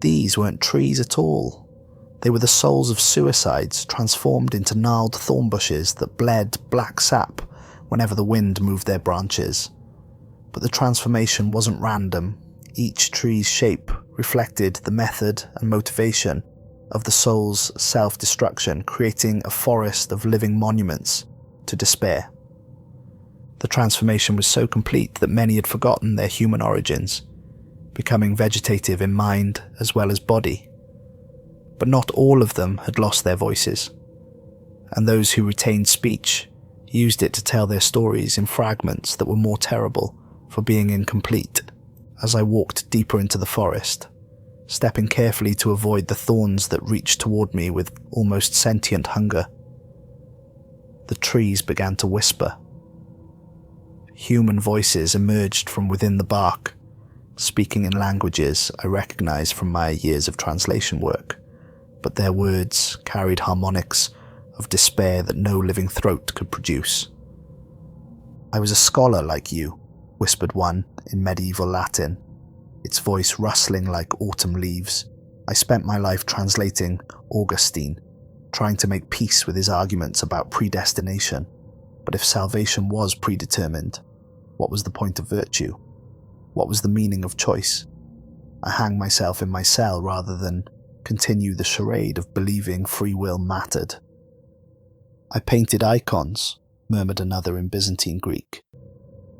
These weren't trees at all. They were the souls of suicides transformed into gnarled thorn bushes that bled black sap whenever the wind moved their branches. But the transformation wasn't random. Each tree's shape reflected the method and motivation of the soul's self-destruction, creating a forest of living monuments to despair. The transformation was so complete that many had forgotten their human origins, becoming vegetative in mind as well as body. But not all of them had lost their voices, and those who retained speech used it to tell their stories in fragments that were more terrible for being incomplete. As I walked deeper into the forest, stepping carefully to avoid the thorns that reached toward me with almost sentient hunger, the trees began to whisper. Human voices emerged from within the bark, speaking in languages I recognized from my years of translation work, but their words carried harmonics of despair that no living throat could produce. "I was a scholar like you," whispered one in medieval Latin, its voice rustling like autumn leaves. "I spent my life translating Augustine, trying to make peace with his arguments about predestination. But if salvation was predetermined, what was the point of virtue? What was the meaning of choice? I hang myself in my cell rather than continue the charade of believing free will mattered." "I painted icons," murmured another in Byzantine Greek,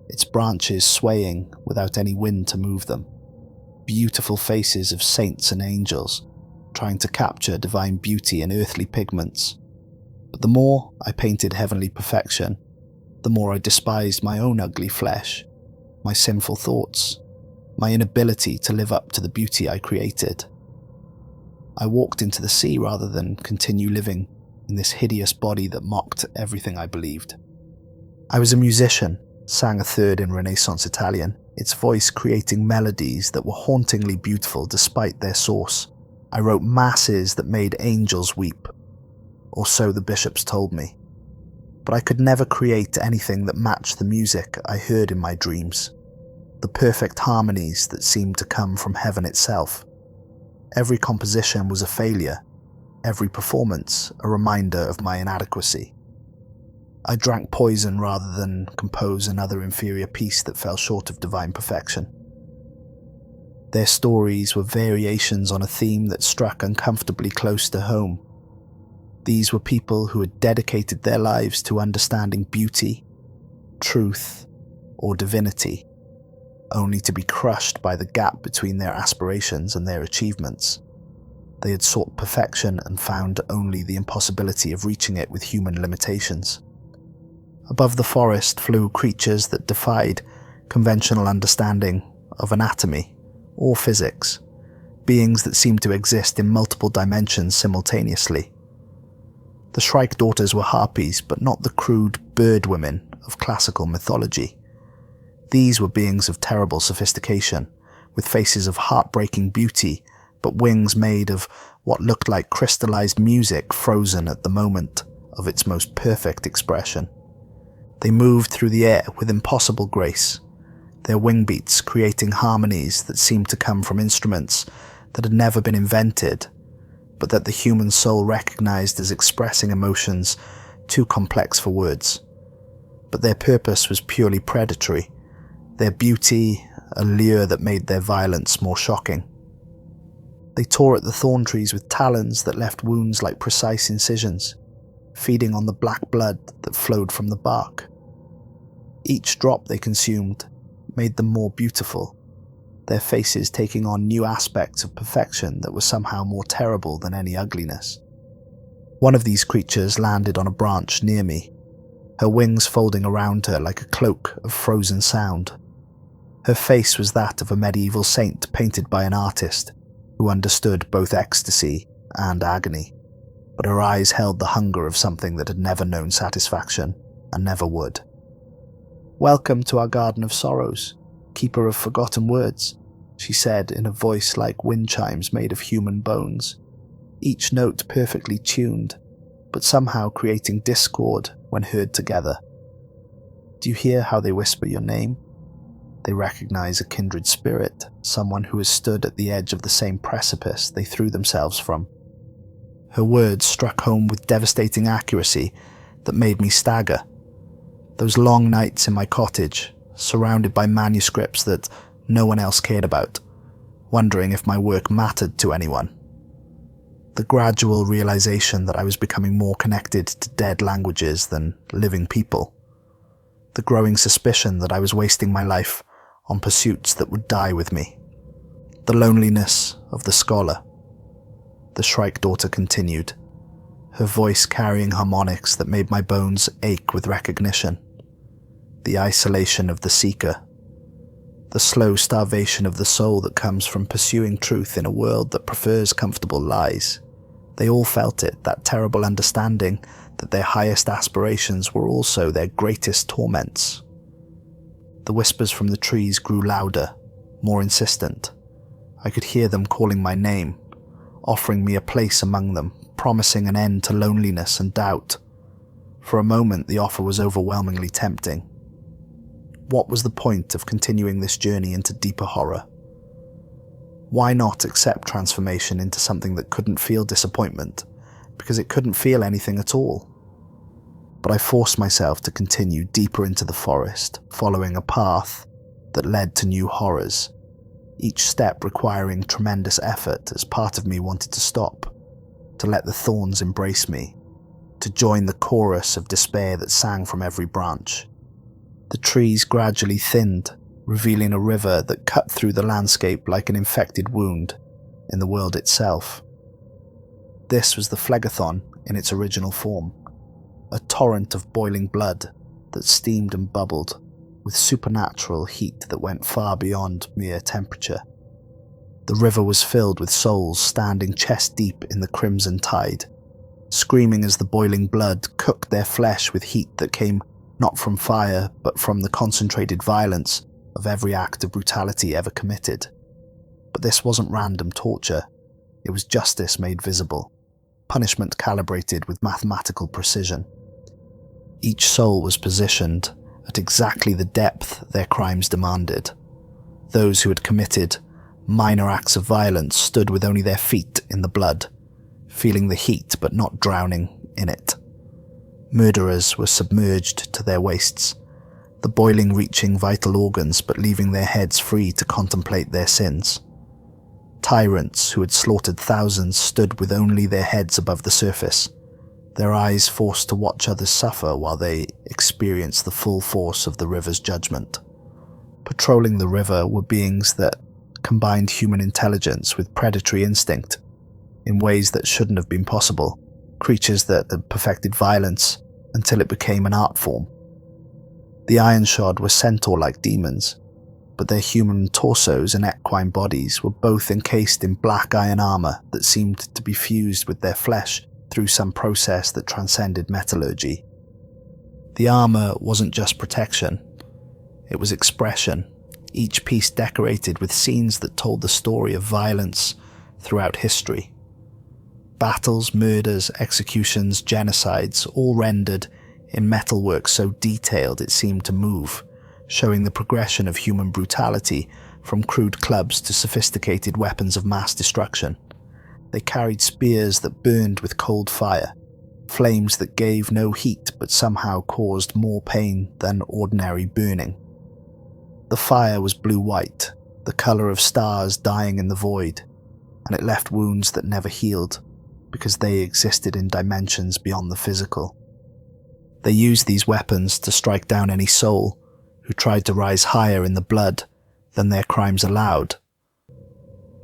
its branches swaying without any wind to move them. Beautiful faces of saints and angels, trying to capture divine beauty in earthly pigments. But the more I painted heavenly perfection, the more I despised my own ugly flesh, my sinful thoughts, my inability to live up to the beauty I created. I walked into the sea rather than continue living in this hideous body that mocked everything I believed. "I was a musician," sang a third in Renaissance Italian, its voice creating melodies that were hauntingly beautiful despite their source. "I wrote masses that made angels weep, or so the bishops told me. But I could never create anything that matched the music I heard in my dreams, the perfect harmonies that seemed to come from heaven itself. Every composition was a failure, every performance a reminder of my inadequacy. I drank poison rather than compose another inferior piece that fell short of divine perfection." Their stories were variations on a theme that struck uncomfortably close to home. These were people who had dedicated their lives to understanding beauty, truth, or divinity, only to be crushed by the gap between their aspirations and their achievements. They had sought perfection and found only the impossibility of reaching it with human limitations. Above the forest flew creatures that defied conventional understanding of anatomy or physics, beings that seemed to exist in multiple dimensions simultaneously. The Shrike daughters were harpies, but not the crude bird women of classical mythology. These were beings of terrible sophistication, with faces of heartbreaking beauty, but wings made of what looked like crystallized music frozen at the moment of its most perfect expression. They moved through the air with impossible grace, their wing beats creating harmonies that seemed to come from instruments that had never been invented, but that the human soul recognized as expressing emotions too complex for words. But their purpose was purely predatory, their beauty a lure that made their violence more shocking. They tore at the thorn trees with talons that left wounds like precise incisions, feeding on the black blood that flowed from the bark. Each drop they consumed made them more beautiful, their faces taking on new aspects of perfection that were somehow more terrible than any ugliness. One of these creatures landed on a branch near me, her wings folding around her like a cloak of frozen sound. Her face was that of a medieval saint painted by an artist who understood both ecstasy and agony, but her eyes held the hunger of something that had never known satisfaction and never would. "Welcome to our garden of sorrows, keeper of forgotten words," she said in a voice like wind chimes made of human bones, each note perfectly tuned, but somehow creating discord when heard together. "Do you hear how they whisper your name? They recognize a kindred spirit, someone who has stood at the edge of the same precipice they threw themselves from." Her words struck home with devastating accuracy that made me stagger. Those long nights in my cottage, surrounded by manuscripts that no one else cared about, wondering if my work mattered to anyone. The gradual realization that I was becoming more connected to dead languages than living people. The growing suspicion that I was wasting my life on pursuits that would die with me. The loneliness of the scholar. The Shrike daughter continued, her voice carrying harmonics that made my bones ache with recognition. The isolation of the seeker. The slow starvation of the soul that comes from pursuing truth in a world that prefers comfortable lies. They all felt it, that terrible understanding that their highest aspirations were also their greatest torments. The whispers from the trees grew louder, more insistent. I could hear them calling my name, offering me a place among them, promising an end to loneliness and doubt. For a moment, the offer was overwhelmingly tempting. What was the point of continuing this journey into deeper horror? Why not accept transformation into something that couldn't feel disappointment, because it couldn't feel anything at all? But I forced myself to continue deeper into the forest, following a path that led to new horrors, each step requiring tremendous effort as part of me wanted to stop, to let the thorns embrace me, to join the chorus of despair that sang from every branch. The trees gradually thinned, revealing a river that cut through the landscape like an infected wound in the world itself. This was the Phlegethon in its original form, a torrent of boiling blood that steamed and bubbled with supernatural heat that went far beyond mere temperature. The river was filled with souls standing chest deep in the crimson tide, screaming as the boiling blood cooked their flesh with heat that came not from fire, but from the concentrated violence of every act of brutality ever committed. But this wasn't random torture. It was justice made visible, punishment calibrated with mathematical precision. Each soul was positioned at exactly the depth their crimes demanded. Those who had committed minor acts of violence stood with only their feet in the blood, feeling the heat but not drowning in it. Murderers were submerged to their waists, the boiling reaching vital organs but leaving their heads free to contemplate their sins. Tyrants who had slaughtered thousands stood with only their heads above the surface, their eyes forced to watch others suffer while they experienced the full force of the river's judgment. Patrolling the river were beings that combined human intelligence with predatory instinct in ways that shouldn't have been possible, creatures that had perfected violence until it became an art form. The Ironshod were centaur-like demons, but their human torsos and equine bodies were both encased in black iron armor that seemed to be fused with their flesh through some process that transcended metallurgy. The armor wasn't just protection, it was expression, each piece decorated with scenes that told the story of violence throughout history. Battles, murders, executions, genocides, all rendered in metalwork so detailed it seemed to move, showing the progression of human brutality from crude clubs to sophisticated weapons of mass destruction. They carried spears that burned with cold fire, flames that gave no heat but somehow caused more pain than ordinary burning. The fire was blue-white, the colour of stars dying in the void, and it left wounds that never healed, because they existed in dimensions beyond the physical. They used these weapons to strike down any soul who tried to rise higher in the blood than their crimes allowed,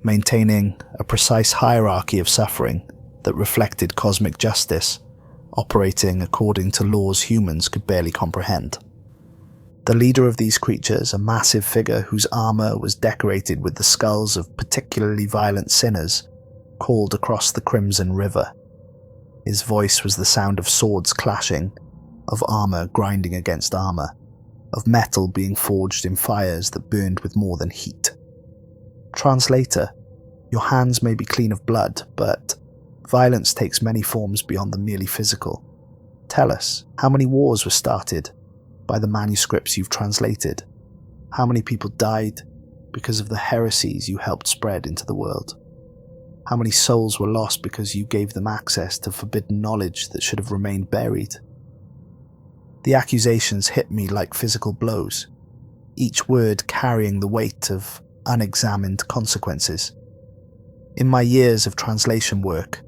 maintaining a precise hierarchy of suffering that reflected cosmic justice, operating according to laws humans could barely comprehend. The leader of these creatures, a massive figure whose armor was decorated with the skulls of particularly violent sinners, called across the crimson river. His voice was the sound of swords clashing, of armor grinding against armor, of metal being forged in fires that burned with more than heat. Translator, your hands may be clean of blood, but violence takes many forms beyond the merely physical. Tell us, how many wars were started by the manuscripts you've translated? How many people died because of the heresies you helped spread into the world? How many souls were lost because you gave them access to forbidden knowledge that should have remained buried? The accusations hit me like physical blows, each word carrying the weight of unexamined consequences. In my years of translation work,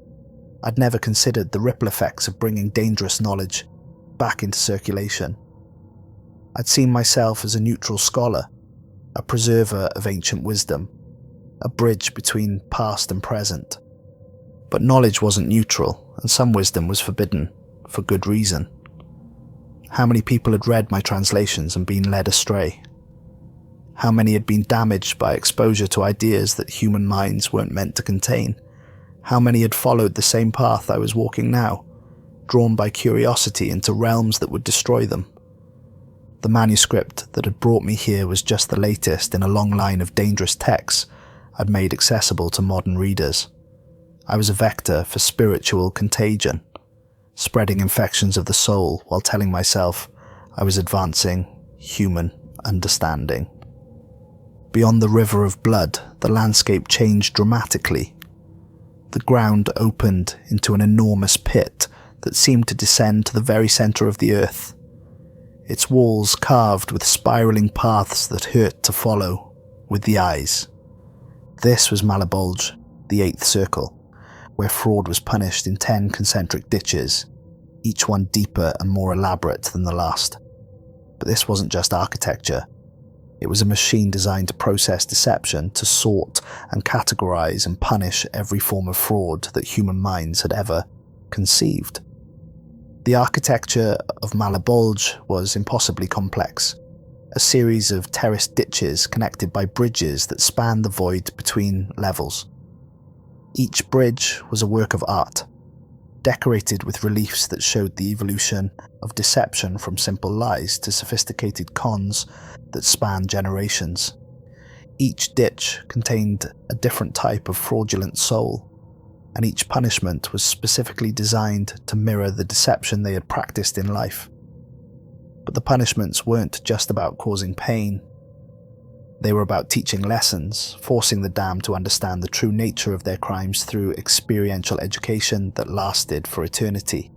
I'd never considered the ripple effects of bringing dangerous knowledge back into circulation. I'd seen myself as a neutral scholar, a preserver of ancient wisdom, a bridge between past and present. But knowledge wasn't neutral, and some wisdom was forbidden, for good reason. How many people had read my translations and been led astray? How many had been damaged by exposure to ideas that human minds weren't meant to contain? How many had followed the same path I was walking now, drawn by curiosity into realms that would destroy them? The manuscript that had brought me here was just the latest in a long line of dangerous texts I'd made accessible to modern readers. I was a vector for spiritual contagion, spreading infections of the soul while telling myself I was advancing human understanding. Beyond the river of blood, the landscape changed dramatically. The ground opened into an enormous pit that seemed to descend to the very center of the earth, its walls carved with spiraling paths that hurt to follow with the eyes. This was Malibulge, the 8th circle, where fraud was punished in 10 concentric ditches, each one deeper and more elaborate than the last. But this wasn't just architecture. It was a machine designed to process deception, to sort and categorize and punish every form of fraud that human minds had ever conceived. The architecture of Malibulge was impossibly complex, a series of terraced ditches connected by bridges that spanned the void between levels. Each bridge was a work of art, decorated with reliefs that showed the evolution of deception from simple lies to sophisticated cons that spanned generations. Each ditch contained a different type of fraudulent soul, and each punishment was specifically designed to mirror the deception they had practiced in life. But the punishments weren't just about causing pain. They were about teaching lessons, forcing the damned to understand the true nature of their crimes through experiential education that lasted for eternity.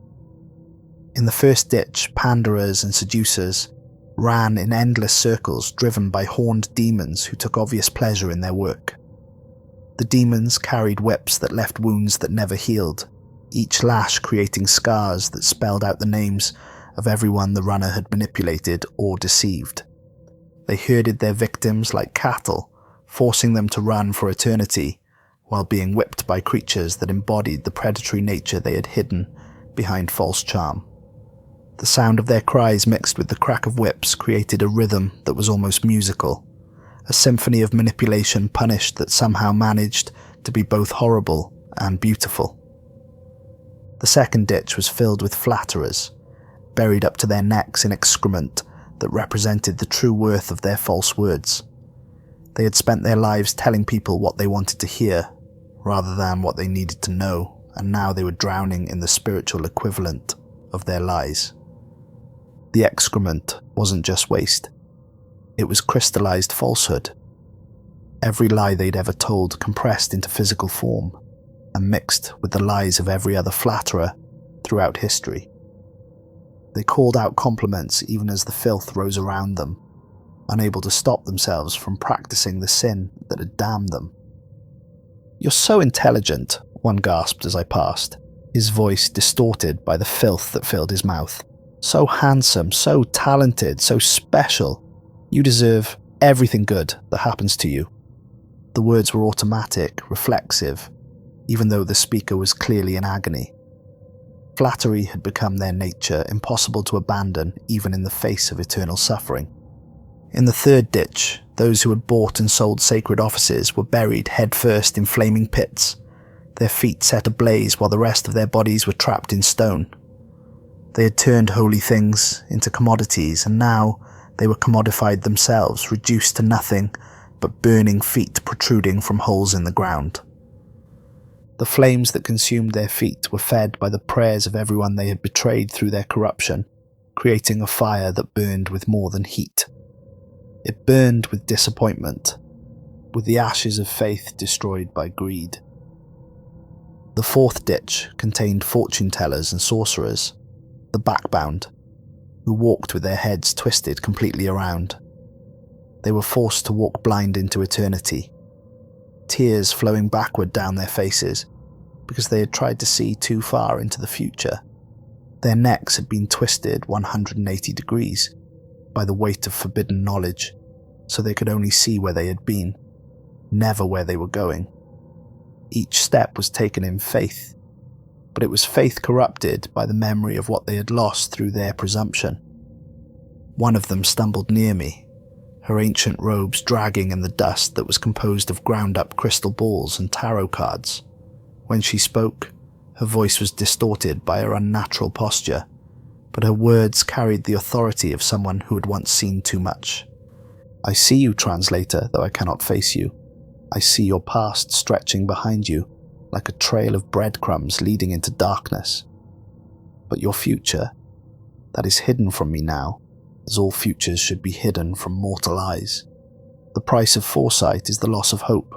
In the first ditch, panderers and seducers ran in endless circles driven by horned demons who took obvious pleasure in their work. The demons carried whips that left wounds that never healed, each lash creating scars that spelled out the names of everyone the runner had manipulated or deceived. They herded their victims like cattle, forcing them to run for eternity, while being whipped by creatures that embodied the predatory nature they had hidden behind false charm. The sound of their cries mixed with the crack of whips created a rhythm that was almost musical, a symphony of manipulation punished that somehow managed to be both horrible and beautiful. The second ditch was filled with flatterers, buried up to their necks in excrement that represented the true worth of their false words. They had spent their lives telling people what they wanted to hear, rather than what they needed to know, and now they were drowning in the spiritual equivalent of their lies. The excrement wasn't just waste. It was crystallized falsehood. Every lie they'd ever told compressed into physical form, and mixed with the lies of every other flatterer throughout history. They called out compliments even as the filth rose around them, unable to stop themselves from practicing the sin that had damned them. "You're so intelligent," one gasped as I passed, his voice distorted by the filth that filled his mouth. "So handsome, so talented, so special. You deserve everything good that happens to you." The words were automatic, reflexive, even though the speaker was clearly in agony. Flattery had become their nature, impossible to abandon even in the face of eternal suffering. In the third ditch, those who had bought and sold sacred offices were buried headfirst in flaming pits, their feet set ablaze while the rest of their bodies were trapped in stone. They had turned holy things into commodities, and now they were commodified themselves, reduced to nothing but burning feet protruding from holes in the ground. The flames that consumed their feet were fed by the prayers of everyone they had betrayed through their corruption, creating a fire that burned with more than heat. It burned with disappointment, with the ashes of faith destroyed by greed. The fourth ditch contained fortune tellers and sorcerers, the backbound, who walked with their heads twisted completely around. They were forced to walk blind into eternity, tears flowing backward down their faces because they had tried to see too far into the future. Their necks had been twisted 180 degrees by the weight of forbidden knowledge, so they could only see where they had been, never where they were going. Each step was taken in faith, but it was faith corrupted by the memory of what they had lost through their presumption. One of them stumbled near me, her ancient robes dragging in the dust that was composed of ground-up crystal balls and tarot cards. When she spoke, her voice was distorted by her unnatural posture, but her words carried the authority of someone who had once seen too much. "I see you, translator, though I cannot face you. I see your past stretching behind you, like a trail of breadcrumbs leading into darkness. But your future, that is hidden from me now, as all futures should be hidden from mortal eyes. The price of foresight is the loss of hope,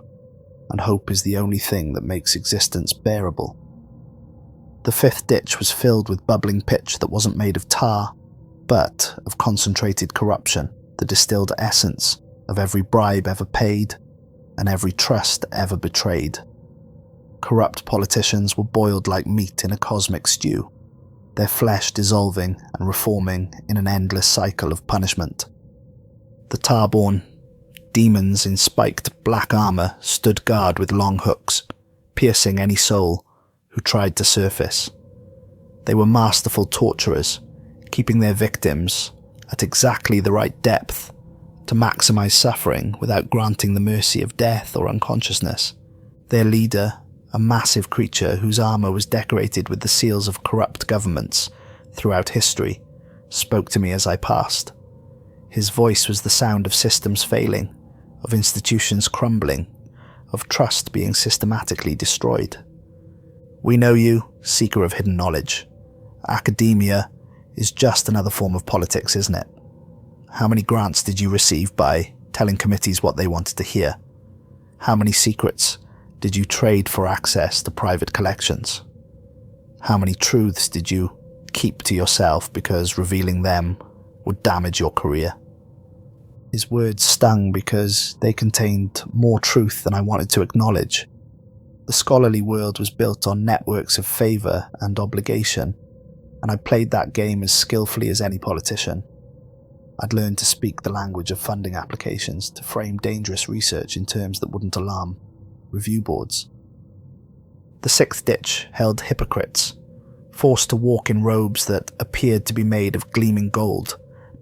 and hope is the only thing that makes existence bearable." The fifth ditch was filled with bubbling pitch that wasn't made of tar, but of concentrated corruption, the distilled essence of every bribe ever paid and every trust ever betrayed. Corrupt politicians were boiled like meat in a cosmic stew, their flesh dissolving and reforming in an endless cycle of punishment. The tar-born demons in spiked black armor stood guard with long hooks, piercing any soul who tried to surface. They were masterful torturers, keeping their victims at exactly the right depth to maximize suffering without granting the mercy of death or unconsciousness. Their leader, a massive creature whose armor was decorated with the seals of corrupt governments throughout history, spoke to me as I passed. His voice was the sound of systems failing, of institutions crumbling, of trust being systematically destroyed. "We know you, seeker of hidden knowledge. Academia is just another form of politics, isn't it? How many grants did you receive by telling committees what they wanted to hear? How many secrets did you trade for access to private collections? How many truths did you keep to yourself because revealing them would damage your career?" His words stung because they contained more truth than I wanted to acknowledge. The scholarly world was built on networks of favour and obligation, and I played that game as skillfully as any politician. I'd learned to speak the language of funding applications, to frame dangerous research in terms that wouldn't alarm review boards. The sixth ditch held hypocrites, forced to walk in robes that appeared to be made of gleaming gold,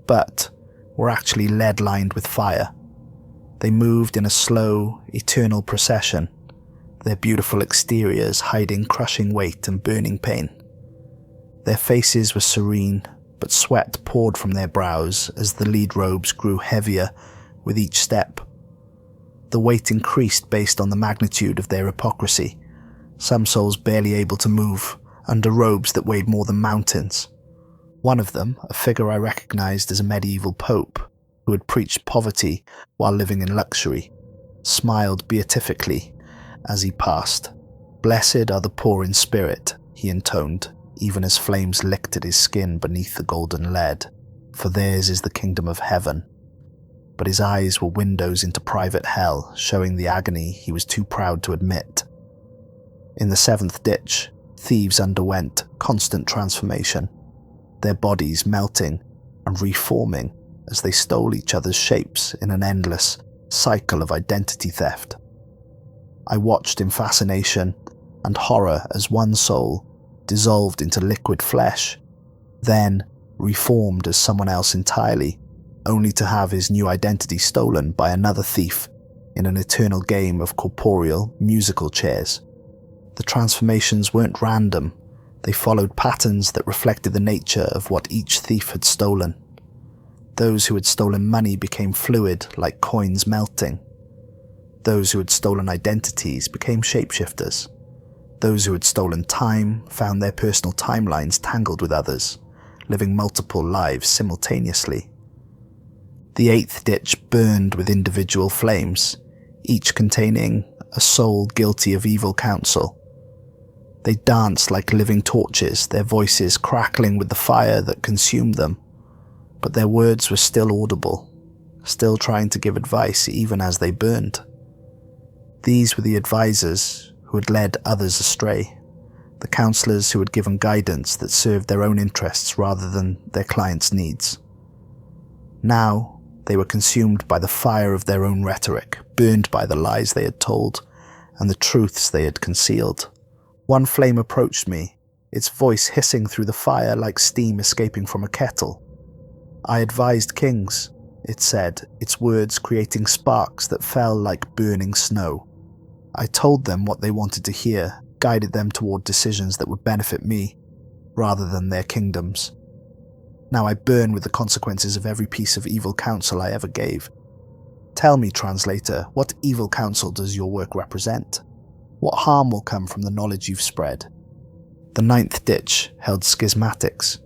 but were actually lead-lined with fire. They moved in a slow, eternal procession, their beautiful exteriors hiding crushing weight and burning pain. Their faces were serene, but sweat poured from their brows as the lead robes grew heavier with each step. The weight increased based on the magnitude of their hypocrisy, some souls barely able to move under robes that weighed more than mountains. One of them, a figure I recognized as a medieval pope who had preached poverty while living in luxury, smiled beatifically as he passed. "Blessed are the poor in spirit," he intoned, even as flames licked at his skin beneath the golden lead, "for theirs is the kingdom of heaven." But his eyes were windows into private hell, showing the agony he was too proud to admit. In the seventh ditch, thieves underwent constant transformation, their bodies melting and reforming as they stole each other's shapes in an endless cycle of identity theft. I watched in fascination and horror as one soul dissolved into liquid flesh, then reformed as someone else entirely, only to have his new identity stolen by another thief in an eternal game of corporeal musical chairs. The transformations weren't random, they followed patterns that reflected the nature of what each thief had stolen. Those who had stolen money became fluid, like coins melting. Those who had stolen identities became shapeshifters. Those who had stolen time found their personal timelines tangled with others, living multiple lives simultaneously. The eighth ditch burned with individual flames, each containing a soul guilty of evil counsel. They danced like living torches, their voices crackling with the fire that consumed them, but their words were still audible, still trying to give advice even as they burned. These were the advisors who had led others astray, the counselors who had given guidance that served their own interests rather than their clients' needs. Now, they were consumed by the fire of their own rhetoric, burned by the lies they had told, and the truths they had concealed. One flame approached me, its voice hissing through the fire like steam escaping from a kettle. "I advised kings," it said, its words creating sparks that fell like burning snow. "I told them what they wanted to hear, guided them toward decisions that would benefit me, rather than their kingdoms. Now I burn with the consequences of every piece of evil counsel I ever gave. Tell me, translator, what evil counsel does your work represent? What harm will come from the knowledge you've spread?" The ninth ditch held schismatics,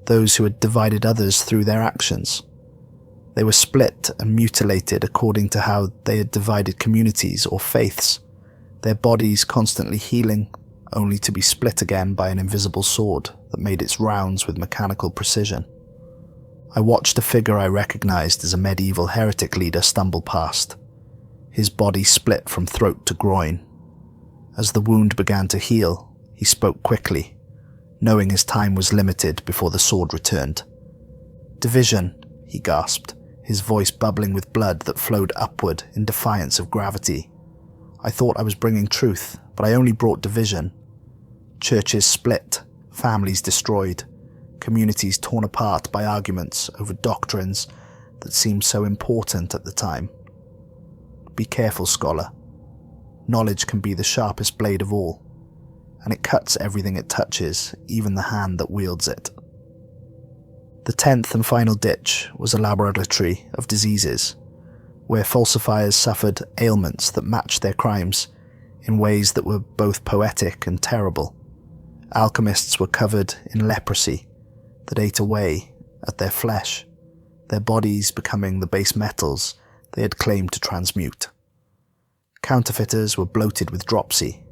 those who had divided others through their actions. They were split and mutilated according to how they had divided communities or faiths, their bodies constantly healing, only to be split again by an invisible sword that made its rounds with mechanical precision. I watched a figure I recognized as a medieval heretic leader stumble past, his body split from throat to groin. As the wound began to heal, he spoke quickly, knowing his time was limited before the sword returned. "Division," he gasped, his voice bubbling with blood that flowed upward in defiance of gravity. "I thought I was bringing truth, but I only brought division. Churches split, families destroyed, communities torn apart by arguments over doctrines that seemed so important at the time. Be careful, scholar. Knowledge can be the sharpest blade of all, and it cuts everything it touches, even the hand that wields it." The 10th and final ditch was a laboratory of diseases, where falsifiers suffered ailments that matched their crimes in ways that were both poetic and terrible. Alchemists were covered in leprosy that ate away at their flesh, their bodies becoming the base metals they had claimed to transmute. Counterfeiters were bloated with dropsy,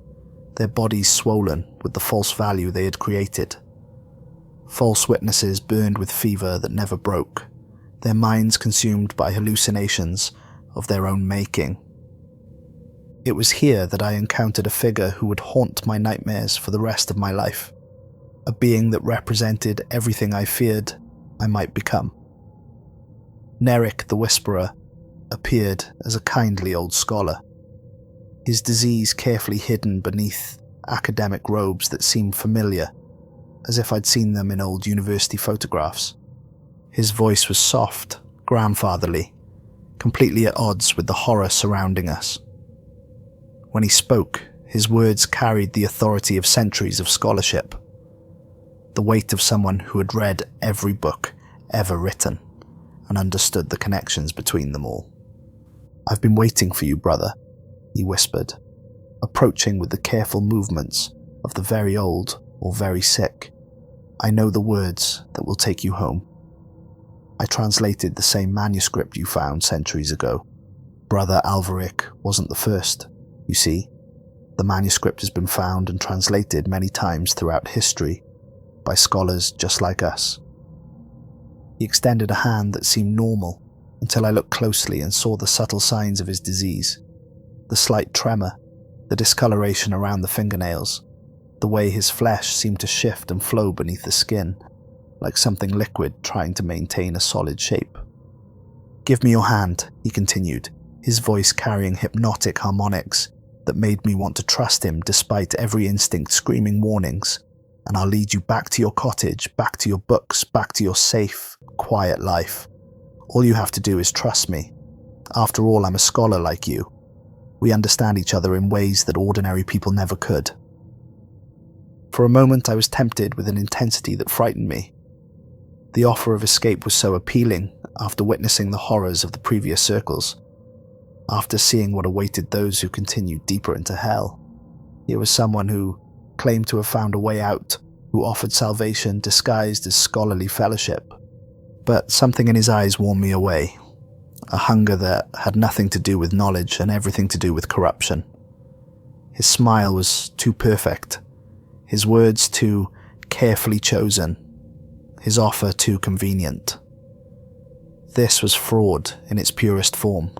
their bodies swollen with the false value they had created. False witnesses burned with fever that never broke, their minds consumed by hallucinations of their own making. It was here that I encountered a figure who would haunt my nightmares for the rest of my life, a being that represented everything I feared I might become. Neric the Whisperer appeared as a kindly old scholar, his disease carefully hidden beneath academic robes that seemed familiar, as if I'd seen them in old university photographs. His voice was soft, grandfatherly, completely at odds with the horror surrounding us. When he spoke, his words carried the authority of centuries of scholarship, the weight of someone who had read every book ever written and understood the connections between them all. "I've been waiting for you, brother," he whispered, approaching with the careful movements of the very old or very sick. "I know the words that will take you home. I translated the same manuscript you found centuries ago. Brother Alvaric wasn't the first, you see. The manuscript has been found and translated many times throughout history by scholars just like us." He extended a hand that seemed normal until I looked closely and saw the subtle signs of his disease. The slight tremor, the discoloration around the fingernails, the way his flesh seemed to shift and flow beneath the skin, like something liquid trying to maintain a solid shape. "Give me your hand," he continued, his voice carrying hypnotic harmonics that made me want to trust him despite every instinct screaming warnings, "and I'll lead you back to your cottage, back to your books, back to your safe, quiet life. All you have to do is trust me. After all, I'm a scholar like you. We understand each other in ways that ordinary people never could." For a moment I was tempted with an intensity that frightened me. The offer of escape was so appealing after witnessing the horrors of the previous circles, after seeing what awaited those who continued deeper into hell. Here was someone who claimed to have found a way out, who offered salvation disguised as scholarly fellowship. But something in his eyes warned me away, a hunger that had nothing to do with knowledge and everything to do with corruption. His smile was too perfect, his words too carefully chosen, his offer too convenient. This was fraud in its purest form,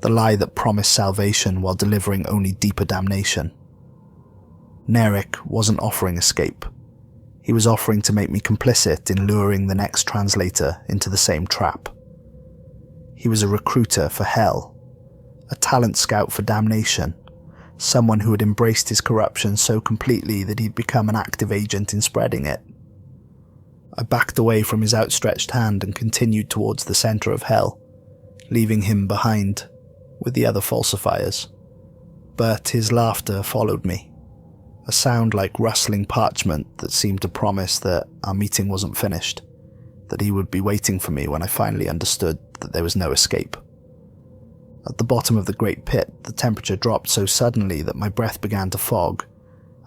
the lie that promised salvation while delivering only deeper damnation. Neric wasn't offering escape. He was offering to make me complicit in luring the next translator into the same trap. He was a recruiter for hell, a talent scout for damnation, someone who had embraced his corruption so completely that he'd become an active agent in spreading it. I backed away from his outstretched hand and continued towards the center of hell, leaving him behind with the other falsifiers. But his laughter followed me, a sound like rustling parchment that seemed to promise that our meeting wasn't finished, that he would be waiting for me when I finally understood that there was no escape. At the bottom of the great pit, the temperature dropped so suddenly that my breath began to fog,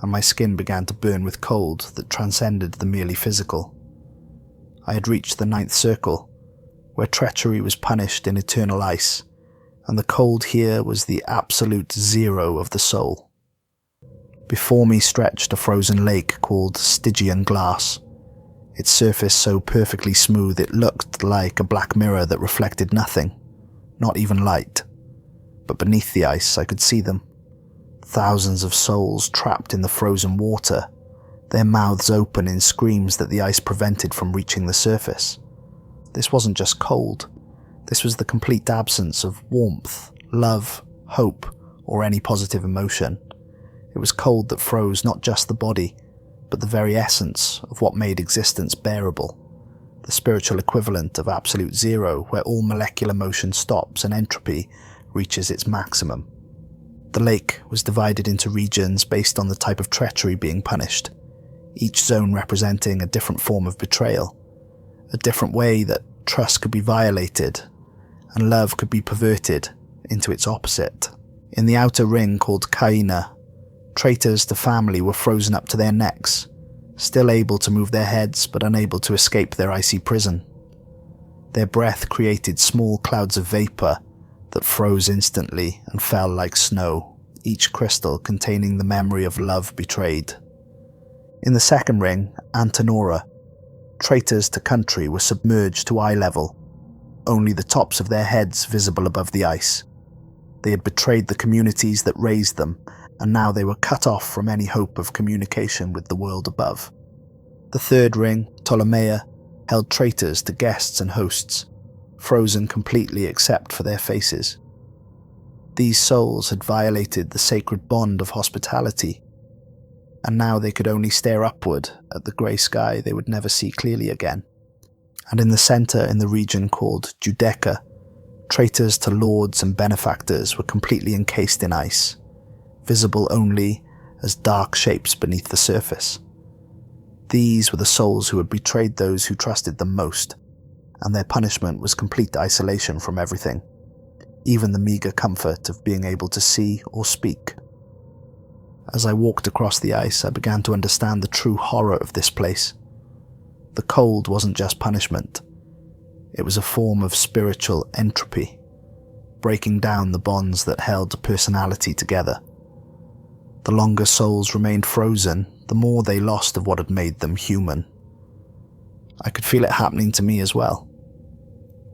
and my skin began to burn with cold that transcended the merely physical. I had reached the 9th circle, where treachery was punished in eternal ice, and the cold here was the absolute zero of the soul. Before me stretched a frozen lake called Stygian glass, its surface so perfectly smooth it looked like a black mirror that reflected nothing, not even light. But beneath the ice I could see them, thousands of souls trapped in the frozen water, their mouths open in screams that the ice prevented from reaching the surface. This wasn't just cold, this was the complete absence of warmth, love, hope, or any positive emotion. It was cold that froze not just the body, but the very essence of what made existence bearable, the spiritual equivalent of absolute zero, where all molecular motion stops and entropy reaches its maximum. The lake was divided into regions based on the type of treachery being punished, each zone representing a different form of betrayal, a different way that trust could be violated and love could be perverted into its opposite. In the outer ring called Kaina, traitors to family were frozen up to their necks, still able to move their heads but unable to escape their icy prison. Their breath created small clouds of vapor that froze instantly and fell like snow, each crystal containing the memory of love betrayed. In the second ring, Antenora, traitors to country were submerged to eye level, only the tops of their heads visible above the ice. They had betrayed the communities that raised them, and now they were cut off from any hope of communication with the world above. The third ring, Ptolemaea, held traitors to guests and hosts, frozen completely except for their faces. These souls had violated the sacred bond of hospitality, and now they could only stare upward at the grey sky they would never see clearly again. And in the centre, in the region called Judeca, traitors to lords and benefactors were completely encased in ice, visible only as dark shapes beneath the surface. These were the souls who had betrayed those who trusted them most, and their punishment was complete isolation from everything, even the meagre comfort of being able to see or speak. As I walked across the ice, I began to understand the true horror of this place. The cold wasn't just punishment. It was a form of spiritual entropy, breaking down the bonds that held personality together. The longer souls remained frozen, the more they lost of what had made them human. I could feel it happening to me as well.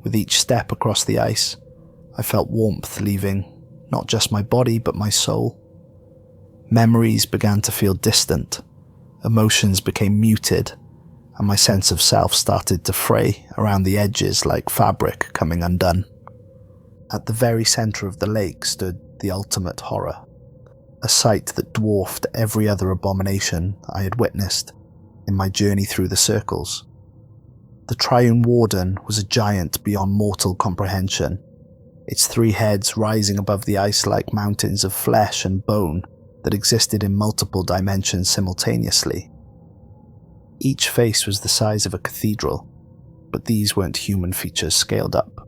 With each step across the ice, I felt warmth leaving not just my body but my soul. Memories began to feel distant, emotions became muted, and my sense of self started to fray around the edges like fabric coming undone. At the very centre of the lake stood the ultimate horror, a sight that dwarfed every other abomination I had witnessed in my journey through the circles. The triune warden was a giant beyond mortal comprehension, its 3 heads rising above the ice like mountains of flesh and bone that existed in multiple dimensions simultaneously. Each face was the size of a cathedral, but these weren't human features scaled up.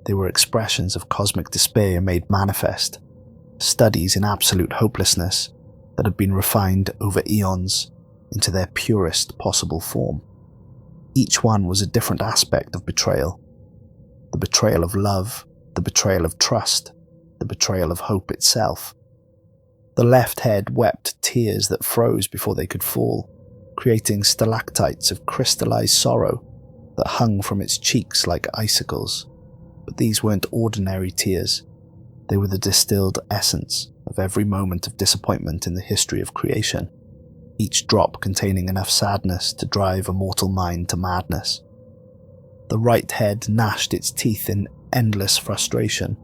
They were expressions of cosmic despair made manifest, studies in absolute hopelessness that had been refined over eons into their purest possible form. Each one was a different aspect of betrayal. The betrayal of love, the betrayal of trust, the betrayal of hope itself. The left head wept tears that froze before they could fall, creating stalactites of crystallized sorrow that hung from its cheeks like icicles. But these weren't ordinary tears. They were the distilled essence of every moment of disappointment in the history of creation, each drop containing enough sadness to drive a mortal mind to madness. The right head gnashed its teeth in endless frustration,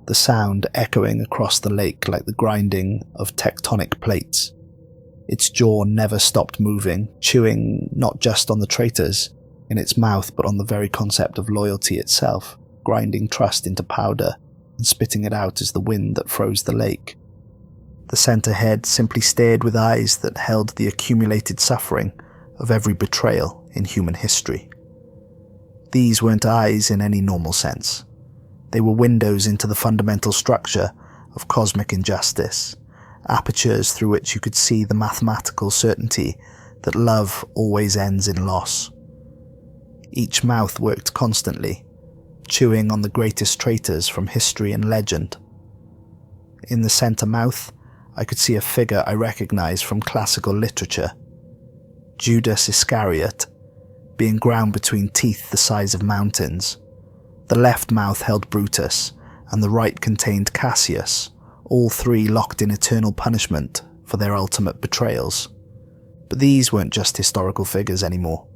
the sound echoing across the lake like the grinding of tectonic plates. Its jaw never stopped moving, chewing not just on the traitors in its mouth but on the very concept of loyalty itself, grinding trust into powder and spitting it out as the wind that froze the lake. The center head simply stared with eyes that held the accumulated suffering of every betrayal in human history. These weren't eyes in any normal sense. They were windows into the fundamental structure of cosmic injustice, apertures through which you could see the mathematical certainty that love always ends in loss. Each mouth worked constantly, chewing on the greatest traitors from history and legend. In the center mouth, I could see a figure I recognized from classical literature. Judas Iscariot, being ground between teeth the size of mountains. The left mouth held Brutus, and the right contained Cassius, all three locked in eternal punishment for their ultimate betrayals. But these weren't just historical figures anymore.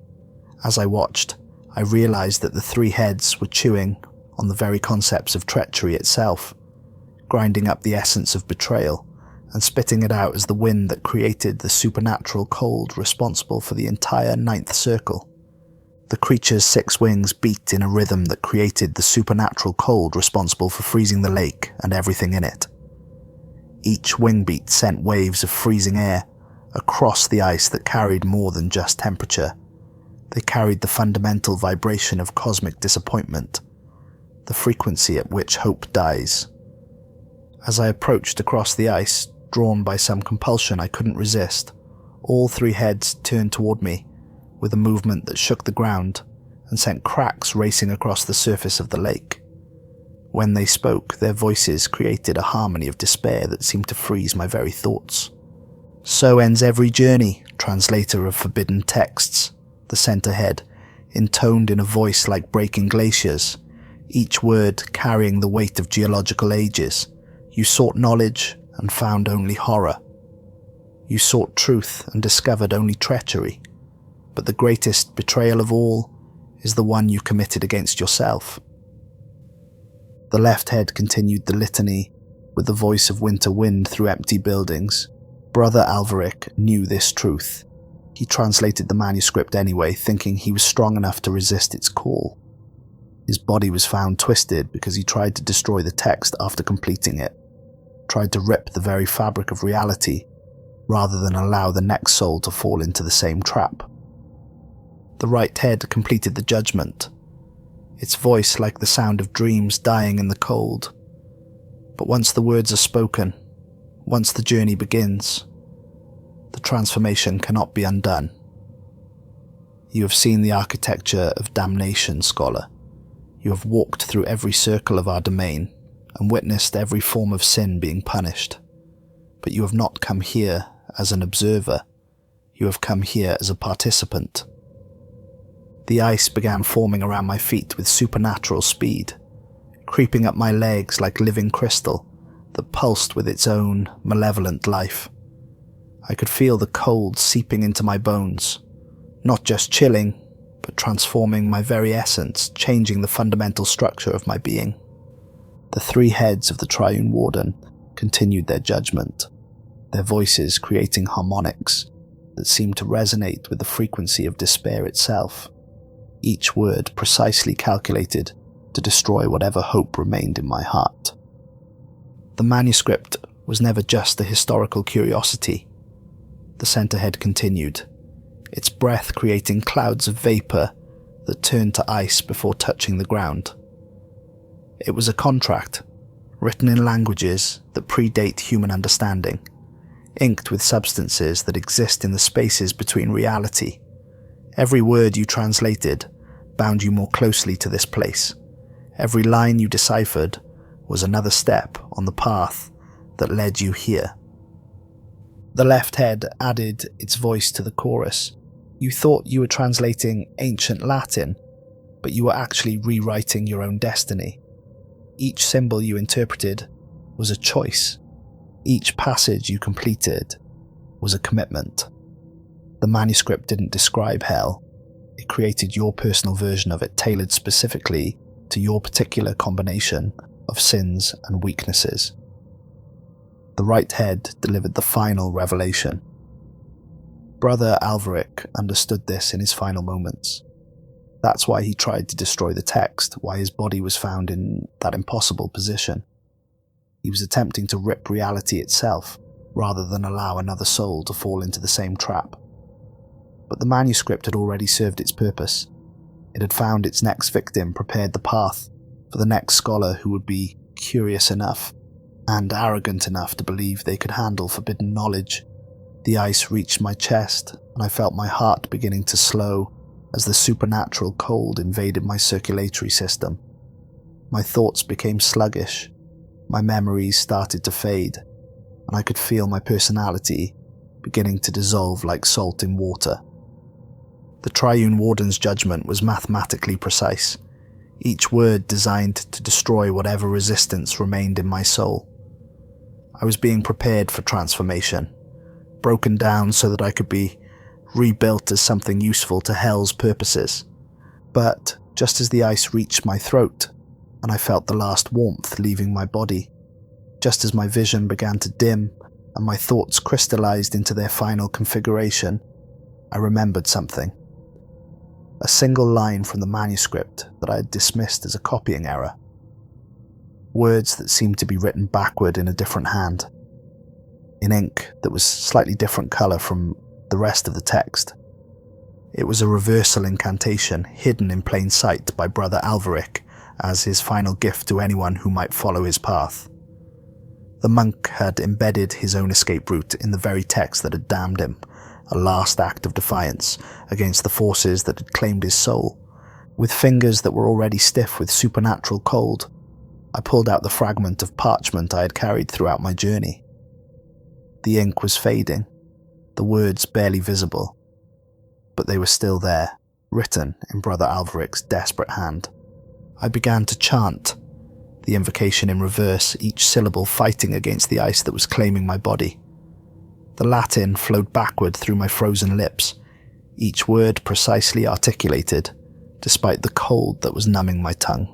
As I watched, I realized that the three heads were chewing on the very concepts of treachery itself, grinding up the essence of betrayal, and spitting it out as the wind that created the supernatural cold responsible for the entire ninth circle. The creature's 6 wings beat in a rhythm that created the supernatural cold responsible for freezing the lake and everything in it. Each wing beat sent waves of freezing air across the ice that carried more than just temperature. They carried the fundamental vibration of cosmic disappointment, the frequency at which hope dies. As I approached across the ice, drawn by some compulsion I couldn't resist, all three heads turned toward me with a movement that shook the ground and sent cracks racing across the surface of the lake. When they spoke, their voices created a harmony of despair that seemed to freeze my very thoughts. "So ends every journey, translator of forbidden texts," the center head intoned in a voice like breaking glaciers, each word carrying the weight of geological ages. "You sought knowledge and found only horror. You sought truth and discovered only treachery. But the greatest betrayal of all is the one you committed against yourself." The left head continued the litany with the voice of winter wind through empty buildings. Brother Alvaric knew this truth. He translated the manuscript anyway, thinking he was strong enough to resist its call. His body was found twisted because he tried to destroy the text after completing it, tried to rip the very fabric of reality, rather than allow the next soul to fall into the same trap. The right head completed the judgment, its voice like the sound of dreams dying in the cold. But once the words are spoken, once the journey begins, the transformation cannot be undone. You have seen the architecture of damnation, scholar. You have walked through every circle of our domain and witnessed every form of sin being punished. But you have not come here as an observer. You have come here as a participant. The ice began forming around my feet with supernatural speed, creeping up my legs like living crystal that pulsed with its own malevolent life. I could feel the cold seeping into my bones, not just chilling, but transforming my very essence, changing the fundamental structure of my being. The three heads of the triune warden continued their judgment, their voices creating harmonics that seemed to resonate with the frequency of despair itself, each word precisely calculated to destroy whatever hope remained in my heart. The manuscript was never just a historical curiosity, the center head continued, its breath creating clouds of vapor that turned to ice before touching the ground. It was a contract, written in languages that predate human understanding, inked with substances that exist in the spaces between reality. Every word you translated bound you more closely to this place. Every line you deciphered was another step on the path that led you here. The left head added its voice to the chorus. You thought you were translating ancient Latin, but you were actually rewriting your own destiny. Each symbol you interpreted was a choice. Each passage you completed was a commitment. The manuscript didn't describe hell. It created your personal version of it, tailored specifically to your particular combination of sins and weaknesses. The right head delivered the final revelation. Brother Alvaric understood this in his final moments. That's why he tried to destroy the text, why his body was found in that impossible position. He was attempting to rip reality itself, rather than allow another soul to fall into the same trap. But the manuscript had already served its purpose. It had found its next victim, prepared the path for the next scholar who would be curious enough and arrogant enough to believe they could handle forbidden knowledge. The ice reached my chest, and I felt my heart beginning to slow as the supernatural cold invaded my circulatory system. My thoughts became sluggish, my memories started to fade, and I could feel my personality beginning to dissolve like salt in water. The triune warden's judgment was mathematically precise, each word designed to destroy whatever resistance remained in my soul. I was being prepared for transformation, broken down so that I could be rebuilt as something useful to hell's purposes. But just as the ice reached my throat, and I felt the last warmth leaving my body, just as my vision began to dim and my thoughts crystallized into their final configuration, I remembered something. A single line from the manuscript that I had dismissed as a copying error. Words that seemed to be written backward in a different hand, in ink that was slightly different color from the rest of the text. It was a reversal incantation hidden in plain sight by Brother Alvaric as his final gift to anyone who might follow his path. The monk had embedded his own escape route in the very text that had damned him, a last act of defiance against the forces that had claimed his soul. With fingers that were already stiff with supernatural cold, I pulled out the fragment of parchment I had carried throughout my journey. The ink was fading, the words barely visible, but they were still there, written in Brother Alvaric's desperate hand. I began to chant, the invocation in reverse, each syllable fighting against the ice that was claiming my body. The Latin flowed backward through my frozen lips, each word precisely articulated, despite the cold that was numbing my tongue.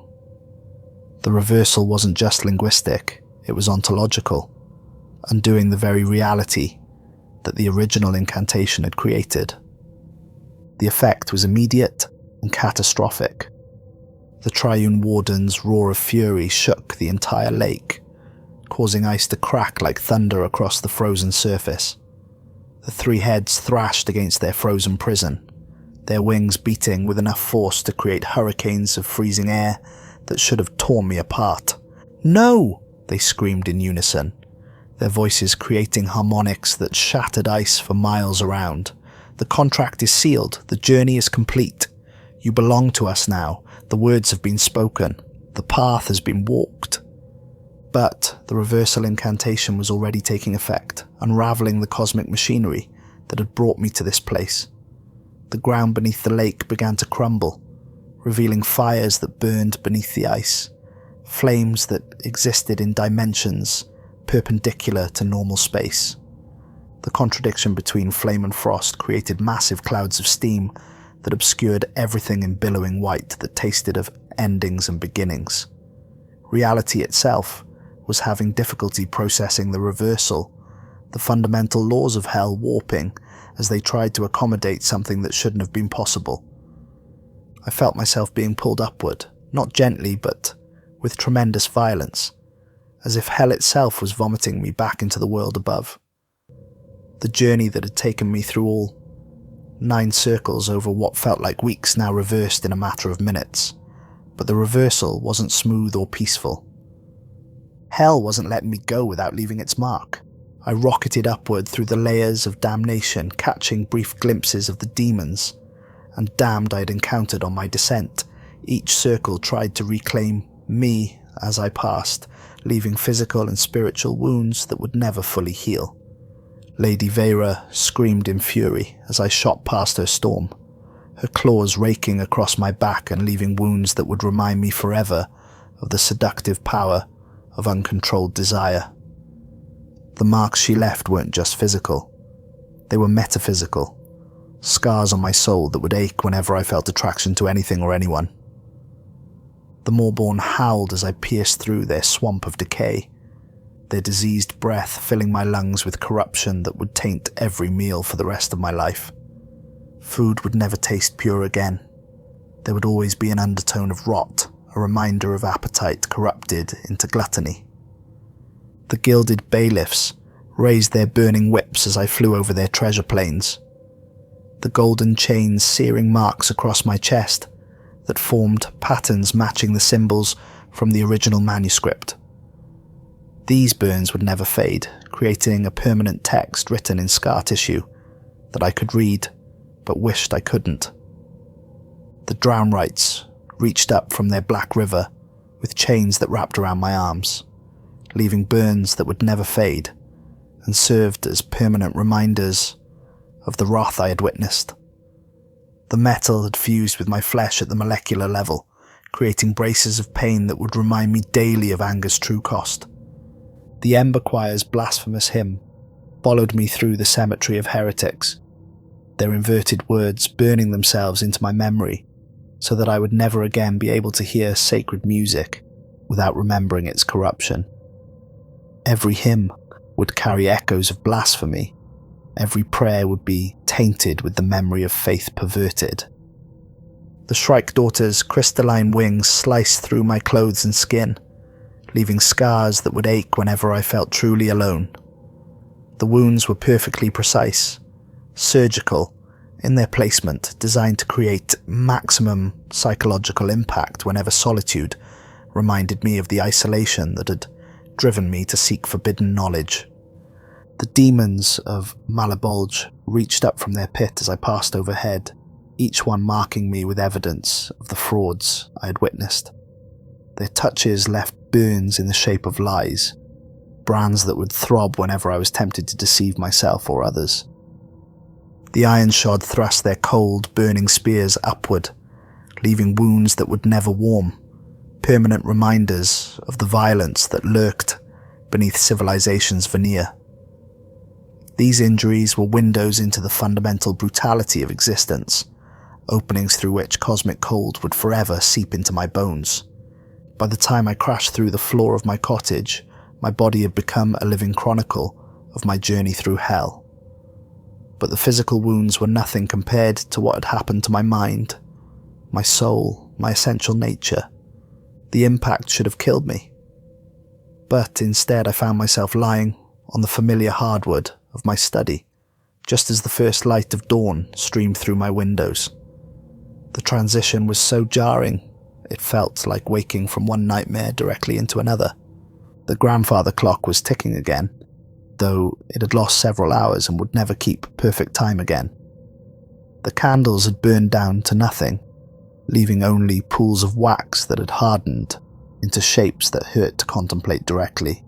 The reversal wasn't just linguistic, it was ontological, undoing the very reality that the original incantation had created. The effect was immediate and catastrophic. The triune warden's roar of fury shook the entire lake, causing ice to crack like thunder across the frozen surface. The three heads thrashed against their frozen prison, their wings beating with enough force to create hurricanes of freezing air that should have torn me apart. "No!" they screamed in unison, their voices creating harmonics that shattered ice for miles around. "The contract is sealed, the journey is complete. You belong to us now, the words have been spoken, the path has been walked." But the reversal incantation was already taking effect, unraveling the cosmic machinery that had brought me to this place. The ground beneath the lake began to crumble, revealing fires that burned beneath the ice, flames that existed in dimensions perpendicular to normal space. The contradiction between flame and frost created massive clouds of steam that obscured everything in billowing white that tasted of endings and beginnings. Reality itself was having difficulty processing the reversal, the fundamental laws of hell warping as they tried to accommodate something that shouldn't have been possible. I felt myself being pulled upward, not gently but with tremendous violence, as if hell itself was vomiting me back into the world above. The journey that had taken me through all 9 circles over what felt like weeks now reversed in a matter of minutes, but the reversal wasn't smooth or peaceful. Hell wasn't letting me go without leaving its mark. I rocketed upward through the layers of damnation, catching brief glimpses of the demons and damned I had encountered on my descent. Each circle tried to reclaim me as I passed, leaving physical and spiritual wounds that would never fully heal. Lady Veyra screamed in fury as I shot past her storm, her claws raking across my back and leaving wounds that would remind me forever of the seductive power of uncontrolled desire. The marks she left weren't just physical, they were metaphysical, scars on my soul that would ache whenever I felt attraction to anything or anyone. The Morborn howled as I pierced through their swamp of decay, their diseased breath filling my lungs with corruption that would taint every meal for the rest of my life. Food would never taste pure again. There would always be an undertone of rot, a reminder of appetite corrupted into gluttony. The gilded bailiffs raised their burning whips as I flew over their treasure plains, the golden chains searing marks across my chest that formed patterns matching the symbols from the original manuscript. These burns would never fade, creating a permanent text written in scar tissue that I could read, but wished I couldn't. The drownrights reached up from their black river with chains that wrapped around my arms, leaving burns that would never fade, and served as permanent reminders of the wrath I had witnessed. The metal had fused with my flesh at the molecular level, creating braces of pain that would remind me daily of anger's true cost. The ember choir's blasphemous hymn followed me through the cemetery of heretics, their inverted words burning themselves into my memory so that I would never again be able to hear sacred music without remembering its corruption. Every hymn would carry echoes of blasphemy. Every prayer would be tainted with the memory of faith perverted. The shrike daughter's crystalline wings sliced through my clothes and skin, leaving scars that would ache whenever I felt truly alone. The wounds were perfectly precise, surgical in their placement, designed to create maximum psychological impact whenever solitude reminded me of the isolation that had driven me to seek forbidden knowledge. The demons of Malibulge reached up from their pit as I passed overhead, each one marking me with evidence of the frauds I had witnessed. Their touches left burns in the shape of lies, brands that would throb whenever I was tempted to deceive myself or others. The iron shod thrust their cold, burning spears upward, leaving wounds that would never warm, permanent reminders of the violence that lurked beneath civilization's veneer. These injuries were windows into the fundamental brutality of existence, openings through which cosmic cold would forever seep into my bones. By the time I crashed through the floor of my cottage, my body had become a living chronicle of my journey through hell. But the physical wounds were nothing compared to what had happened to my mind, my soul, my essential nature. The impact should have killed me. But instead I found myself lying on the familiar hardwood of my study, just as the first light of dawn streamed through my windows. The transition was so jarring, it felt like waking from one nightmare directly into another. The grandfather clock was ticking again, though it had lost several hours and would never keep perfect time again. The candles had burned down to nothing, leaving only pools of wax that had hardened into shapes that hurt to contemplate directly.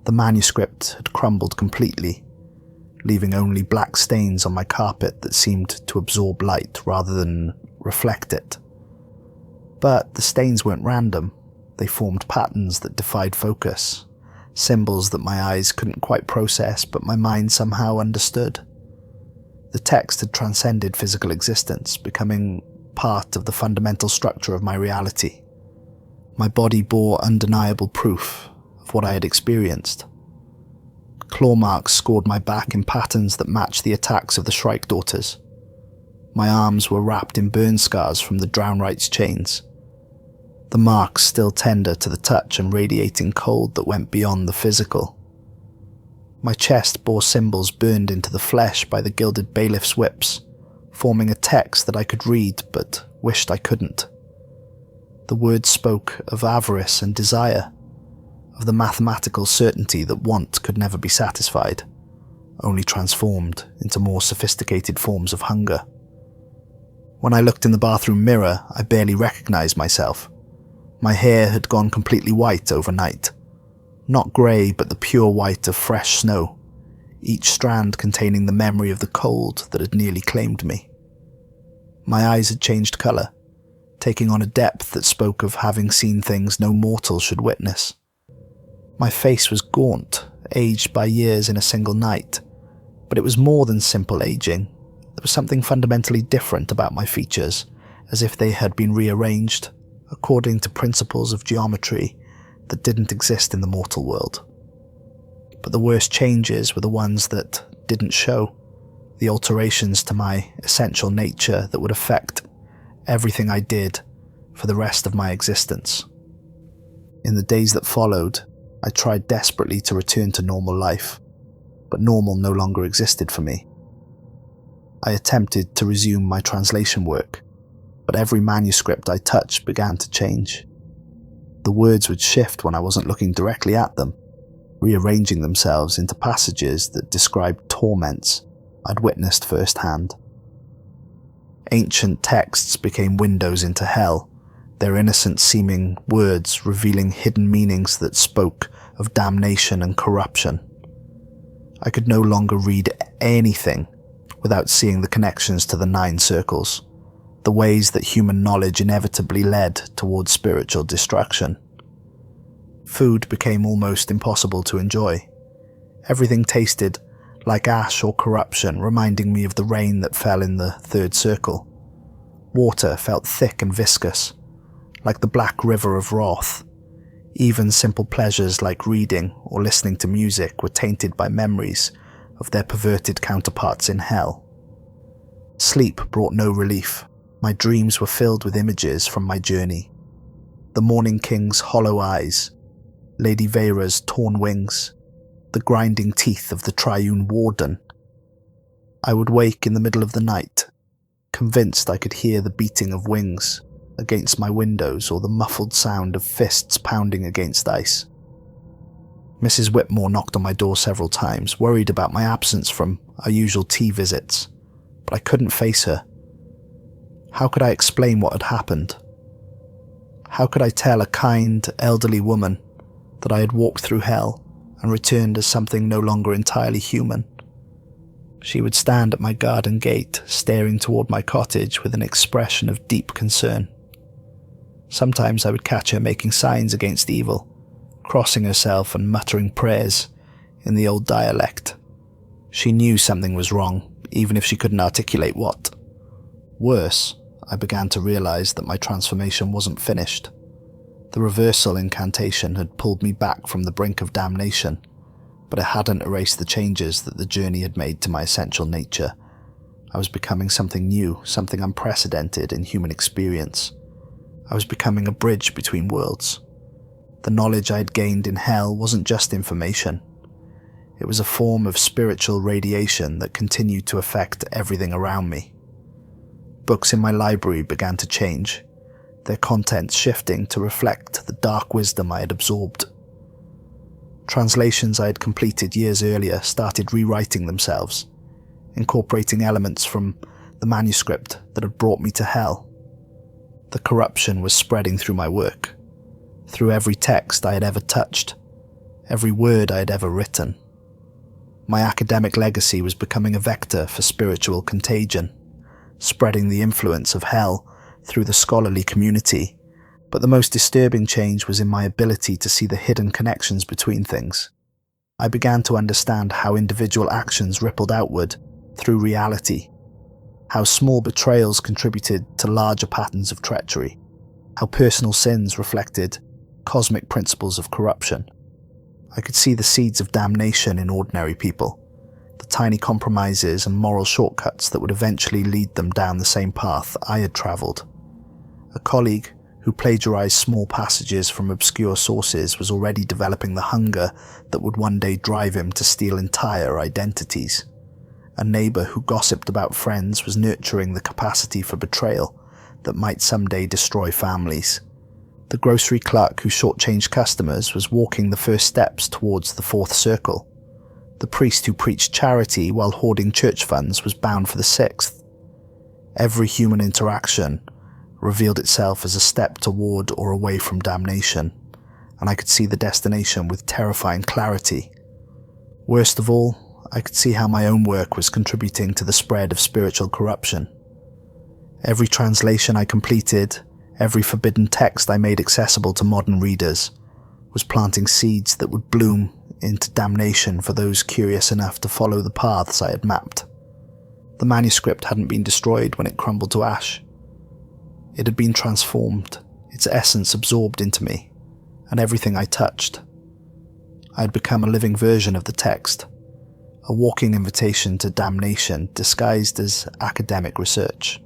The manuscript had crumbled completely, leaving only black stains on my carpet that seemed to absorb light rather than reflect it. But the stains weren't random. They formed patterns that defied focus, symbols that my eyes couldn't quite process but my mind somehow understood. The text had transcended physical existence, becoming part of the fundamental structure of my reality. My body bore undeniable proof of what I had experienced. Claw marks scored my back in patterns that matched the attacks of the shrike daughters. My arms were wrapped in burn scars from the drownright's chains, the marks still tender to the touch and radiating cold that went beyond the physical. My chest bore symbols burned into the flesh by the gilded bailiff's whips, forming a text that I could read but wished I couldn't. The words spoke of avarice and desire, of the mathematical certainty that want could never be satisfied, only transformed into more sophisticated forms of hunger. When I looked in the bathroom mirror, I barely recognized myself. My hair had gone completely white overnight. Not grey, but the pure white of fresh snow, each strand containing the memory of the cold that had nearly claimed me. My eyes had changed colour, taking on a depth that spoke of having seen things no mortal should witness. My face was gaunt, aged by years in a single night, but it was more than simple aging. There was something fundamentally different about my features, as if they had been rearranged, according to principles of geometry that didn't exist in the mortal world. But the worst changes were the ones that didn't show, the alterations to my essential nature that would affect everything I did for the rest of my existence. In the days that followed, I tried desperately to return to normal life, but normal no longer existed for me. I attempted to resume my translation work, but every manuscript I touched began to change. The words would shift when I wasn't looking directly at them, rearranging themselves into passages that described torments I'd witnessed firsthand. Ancient texts became windows into hell, their innocent-seeming words revealing hidden meanings that spoke of damnation and corruption. I could no longer read anything without seeing the connections to the 9 circles, the ways that human knowledge inevitably led towards spiritual destruction. Food became almost impossible to enjoy. Everything tasted like ash or corruption, reminding me of the rain that fell in the 3rd circle. Water felt thick and viscous, like the black river of wrath. Even simple pleasures like reading or listening to music were tainted by memories of their perverted counterparts in hell. Sleep brought no relief. My dreams were filled with images from my journey. The Morning King's hollow eyes, Lady Veyra's torn wings, the grinding teeth of the triune warden. I would wake in the middle of the night, convinced I could hear the beating of wings against my windows or the muffled sound of fists pounding against ice. Mrs. Whitmore knocked on my door several times, worried about my absence from our usual tea visits, but I couldn't face her. How could I explain what had happened? How could I tell a kind, elderly woman that I had walked through hell and returned as something no longer entirely human? She would stand at my garden gate, staring toward my cottage with an expression of deep concern. Sometimes I would catch her making signs against evil, crossing herself and muttering prayers in the old dialect. She knew something was wrong, even if she couldn't articulate what. Worse, I began to realize that my transformation wasn't finished. The reversal incantation had pulled me back from the brink of damnation, but it hadn't erased the changes that the journey had made to my essential nature. I was becoming something new, something unprecedented in human experience. I was becoming a bridge between worlds. The knowledge I had gained in hell wasn't just information. It was a form of spiritual radiation that continued to affect everything around me. Books in my library began to change, their contents shifting to reflect the dark wisdom I had absorbed. Translations I had completed years earlier started rewriting themselves, incorporating elements from the manuscript that had brought me to hell. The corruption was spreading through my work, through every text I had ever touched, every word I had ever written. My academic legacy was becoming a vector for spiritual contagion, spreading the influence of hell through the scholarly community. But the most disturbing change was in my ability to see the hidden connections between things. I began to understand how individual actions rippled outward through reality, how small betrayals contributed to larger patterns of treachery, how personal sins reflected cosmic principles of corruption. I could see the seeds of damnation in ordinary people, the tiny compromises and moral shortcuts that would eventually lead them down the same path I had travelled. A colleague who plagiarized small passages from obscure sources was already developing the hunger that would one day drive him to steal entire identities. A neighbour who gossiped about friends was nurturing the capacity for betrayal that might someday destroy families. The grocery clerk who shortchanged customers was walking the first steps towards the 4th circle. The priest who preached charity while hoarding church funds was bound for the 6th. Every human interaction revealed itself as a step toward or away from damnation, and I could see the destination with terrifying clarity. Worst of all, I could see how my own work was contributing to the spread of spiritual corruption. Every translation I completed, every forbidden text I made accessible to modern readers, was planting seeds that would bloom into damnation for those curious enough to follow the paths I had mapped. The manuscript hadn't been destroyed when it crumbled to ash. It had been transformed, its essence absorbed into me, and everything I touched. I had become a living version of the text, a walking invitation to damnation disguised as academic research.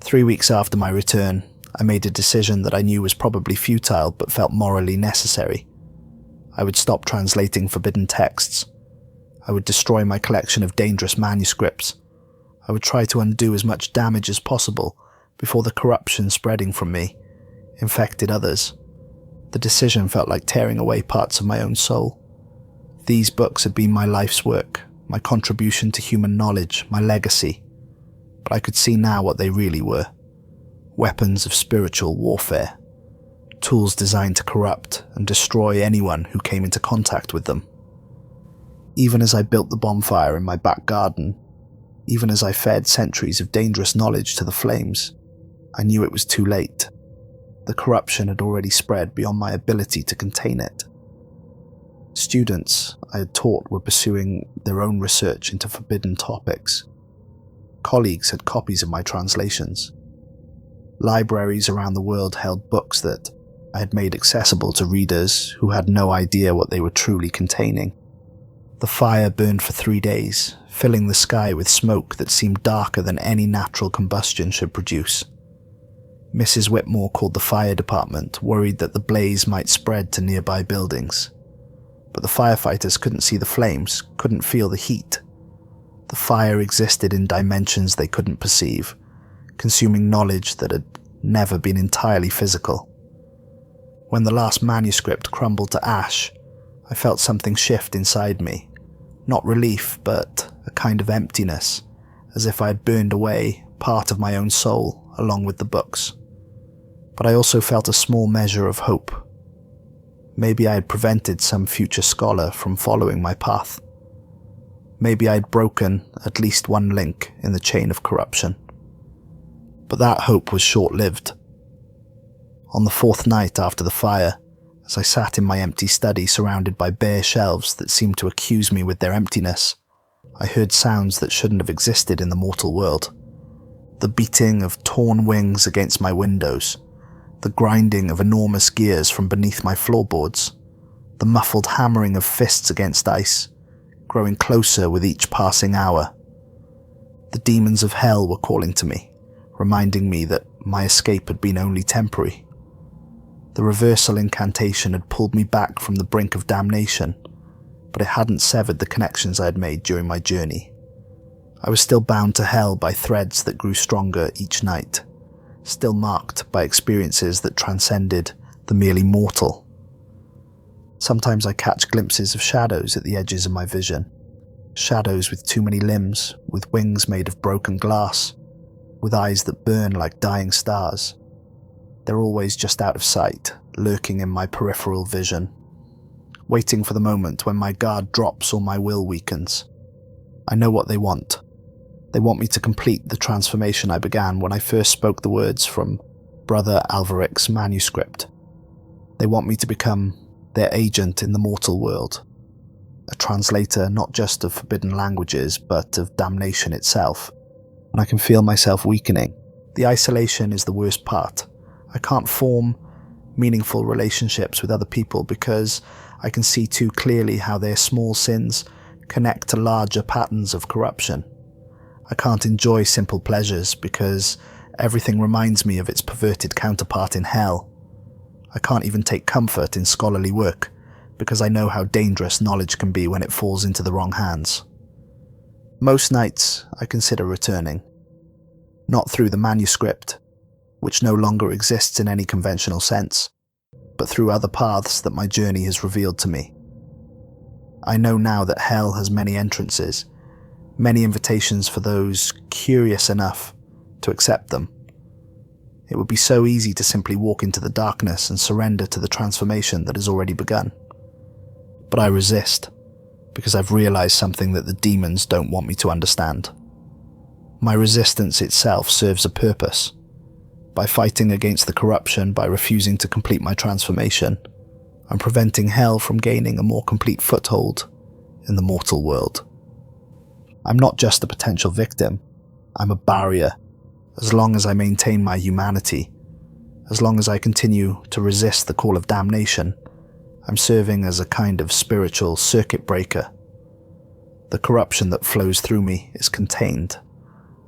3 weeks after my return, I made a decision that I knew was probably futile but felt morally necessary. I would stop translating forbidden texts. I would destroy my collection of dangerous manuscripts. I would try to undo as much damage as possible before the corruption spreading from me infected others. The decision felt like tearing away parts of my own soul. These books had been my life's work, my contribution to human knowledge, my legacy. But I could see now what they really were. Weapons of spiritual warfare. Tools designed to corrupt and destroy anyone who came into contact with them. Even as I built the bonfire in my back garden, even as I fed centuries of dangerous knowledge to the flames, I knew it was too late. The corruption had already spread beyond my ability to contain it. Students I had taught were pursuing their own research into forbidden topics. Colleagues had copies of my translations. Libraries around the world held books that I had made accessible to readers who had no idea what they were truly containing. The fire burned for 3 days, filling the sky with smoke that seemed darker than any natural combustion should produce. Mrs. Whitmore called the fire department, worried that the blaze might spread to nearby buildings. But the firefighters couldn't see the flames, couldn't feel the heat. The fire existed in dimensions they couldn't perceive, consuming knowledge that had never been entirely physical. When the last manuscript crumbled to ash, I felt something shift inside me. Not relief, but a kind of emptiness, as if I had burned away part of my own soul along with the books. But I also felt a small measure of hope. Maybe I had prevented some future scholar from following my path. Maybe I had broken at least one link in the chain of corruption. But that hope was short-lived. On the 4th night after the fire, as I sat in my empty study surrounded by bare shelves that seemed to accuse me with their emptiness, I heard sounds that shouldn't have existed in the mortal world. The beating of torn wings against my windows, the grinding of enormous gears from beneath my floorboards, the muffled hammering of fists against ice, growing closer with each passing hour. The demons of hell were calling to me, reminding me that my escape had been only temporary. The reversal incantation had pulled me back from the brink of damnation, but it hadn't severed the connections I had made during my journey. I was still bound to hell by threads that grew stronger each night, still marked by experiences that transcended the merely mortal. Sometimes I catch glimpses of shadows at the edges of my vision. Shadows with too many limbs, with wings made of broken glass, with eyes that burn like dying stars. They're always just out of sight, lurking in my peripheral vision, waiting for the moment when my guard drops or my will weakens. I know what they want. They want me to complete the transformation I began when I first spoke the words from Brother Alvaric's manuscript. They want me to become their agent in the mortal world, a translator not just of forbidden languages but of damnation itself. And I can feel myself weakening. The isolation is the worst part. I can't form meaningful relationships with other people because I can see too clearly how their small sins connect to larger patterns of corruption. I can't enjoy simple pleasures because everything reminds me of its perverted counterpart in hell. I can't even take comfort in scholarly work because I know how dangerous knowledge can be when it falls into the wrong hands. Most nights I consider returning, not through the manuscript, which no longer exists in any conventional sense, but through other paths that my journey has revealed to me. I know now that hell has many entrances, many invitations for those curious enough to accept them. It would be so easy to simply walk into the darkness and surrender to the transformation that has already begun. But I resist, because I've realized something that the demons don't want me to understand. My resistance itself serves a purpose. By fighting against the corruption, by refusing to complete my transformation, I'm preventing hell from gaining a more complete foothold in the mortal world. I'm not just a potential victim, I'm a barrier. As long as I maintain my humanity, As long as I continue to resist the call of damnation, I'm serving as a kind of spiritual circuit breaker. The corruption that flows through me is contained,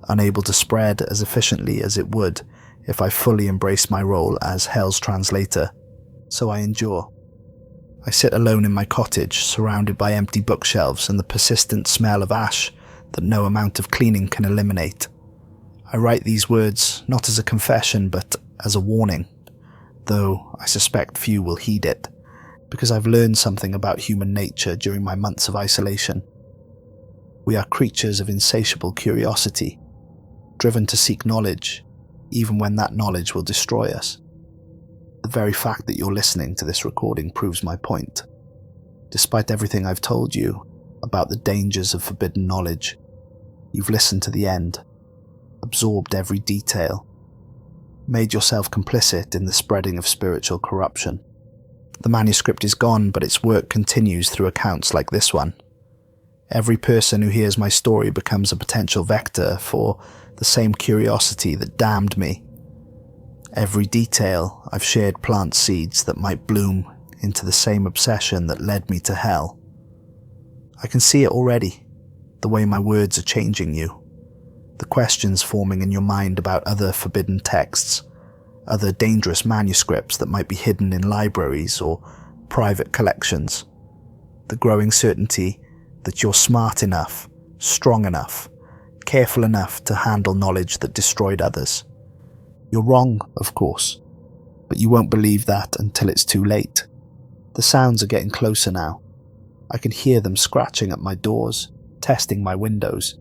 unable to spread as efficiently as it would if I fully embraced my role as Hell's translator, so I endure. I sit alone in my cottage, surrounded by empty bookshelves and the persistent smell of ash that no amount of cleaning can eliminate. I write these words not as a confession but as a warning, though I suspect few will heed it, because I've learned something about human nature during my months of isolation. We are creatures of insatiable curiosity, driven to seek knowledge, even when that knowledge will destroy us. The very fact that you're listening to this recording proves my point. Despite everything I've told you about the dangers of forbidden knowledge, you've listened to the end, absorbed every detail, made yourself complicit in the spreading of spiritual corruption. The manuscript is gone, but its work continues through accounts like this one. Every person who hears my story becomes a potential vector for the same curiosity that damned me. Every detail I've shared plants seeds that might bloom into the same obsession that led me to hell. I can see it already, the way my words are changing you, the questions forming in your mind about other forbidden texts, other dangerous manuscripts that might be hidden in libraries or private collections, the growing certainty that you're smart enough, strong enough, careful enough to handle knowledge that destroyed others. You're wrong, of course, but you won't believe that until it's too late. The sounds are getting closer now. I can hear them scratching at my doors, testing my windows,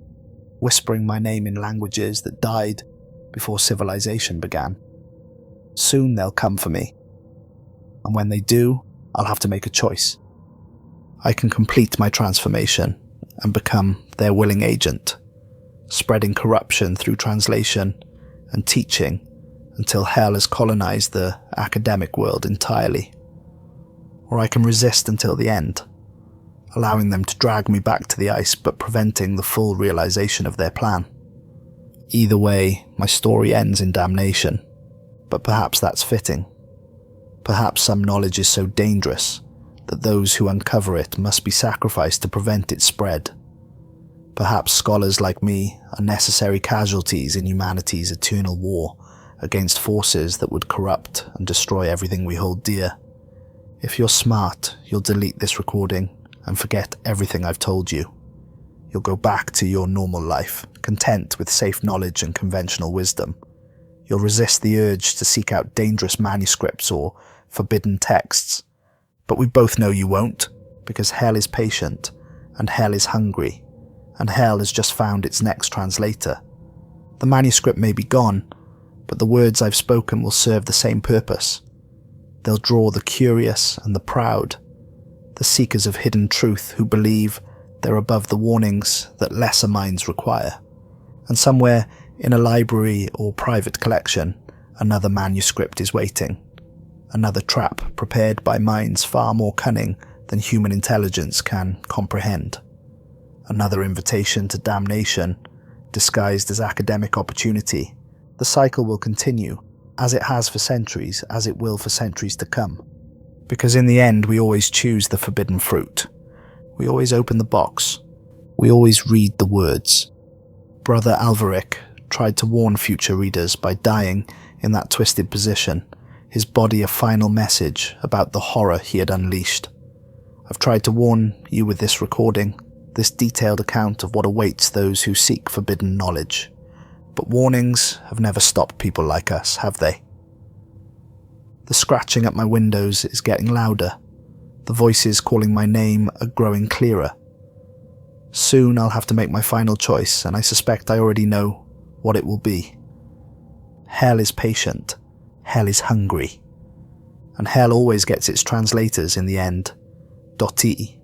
whispering my name in languages that died before civilization began. Soon they'll come for me, and when they do, I'll have to make a choice. I can complete my transformation and become their willing agent, spreading corruption through translation and teaching until hell has colonized the academic world entirely. Or I can resist until the end, allowing them to drag me back to the ice but preventing the full realization of their plan. Either way, my story ends in damnation, but perhaps that's fitting. Perhaps some knowledge is so dangerous that those who uncover it must be sacrificed to prevent its spread. Perhaps scholars like me are necessary casualties in humanity's eternal war against forces that would corrupt and destroy everything we hold dear. If you're smart, you'll delete this recording and forget everything I've told you. You'll go back to your normal life, content with safe knowledge and conventional wisdom. You'll resist the urge to seek out dangerous manuscripts or forbidden texts. But we both know you won't, because hell is patient, and hell is hungry, and hell has just found its next translator. The manuscript may be gone, but the words I've spoken will serve the same purpose. They'll draw the curious and the proud, the seekers of hidden truth who believe they're above the warnings that lesser minds require. And somewhere in a library or private collection, another manuscript is waiting. Another trap prepared by minds far more cunning than human intelligence can comprehend. Another invitation to damnation, disguised as academic opportunity. The cycle will continue, as it has for centuries, as it will for centuries to come. Because in the end, we always choose the forbidden fruit. We always open the box. We always read the words. Brother Alvaric tried to warn future readers by dying in that twisted position, his body a final message about the horror he had unleashed. I've tried to warn you with this recording, this detailed account of what awaits those who seek forbidden knowledge. But warnings have never stopped people like us, have they? The scratching at my windows is getting louder. The voices calling my name are growing clearer. Soon I'll have to make my final choice, and I suspect I already know what it will be. Hell is patient. Hell is hungry. And hell always gets its translators in the end. Ditiches.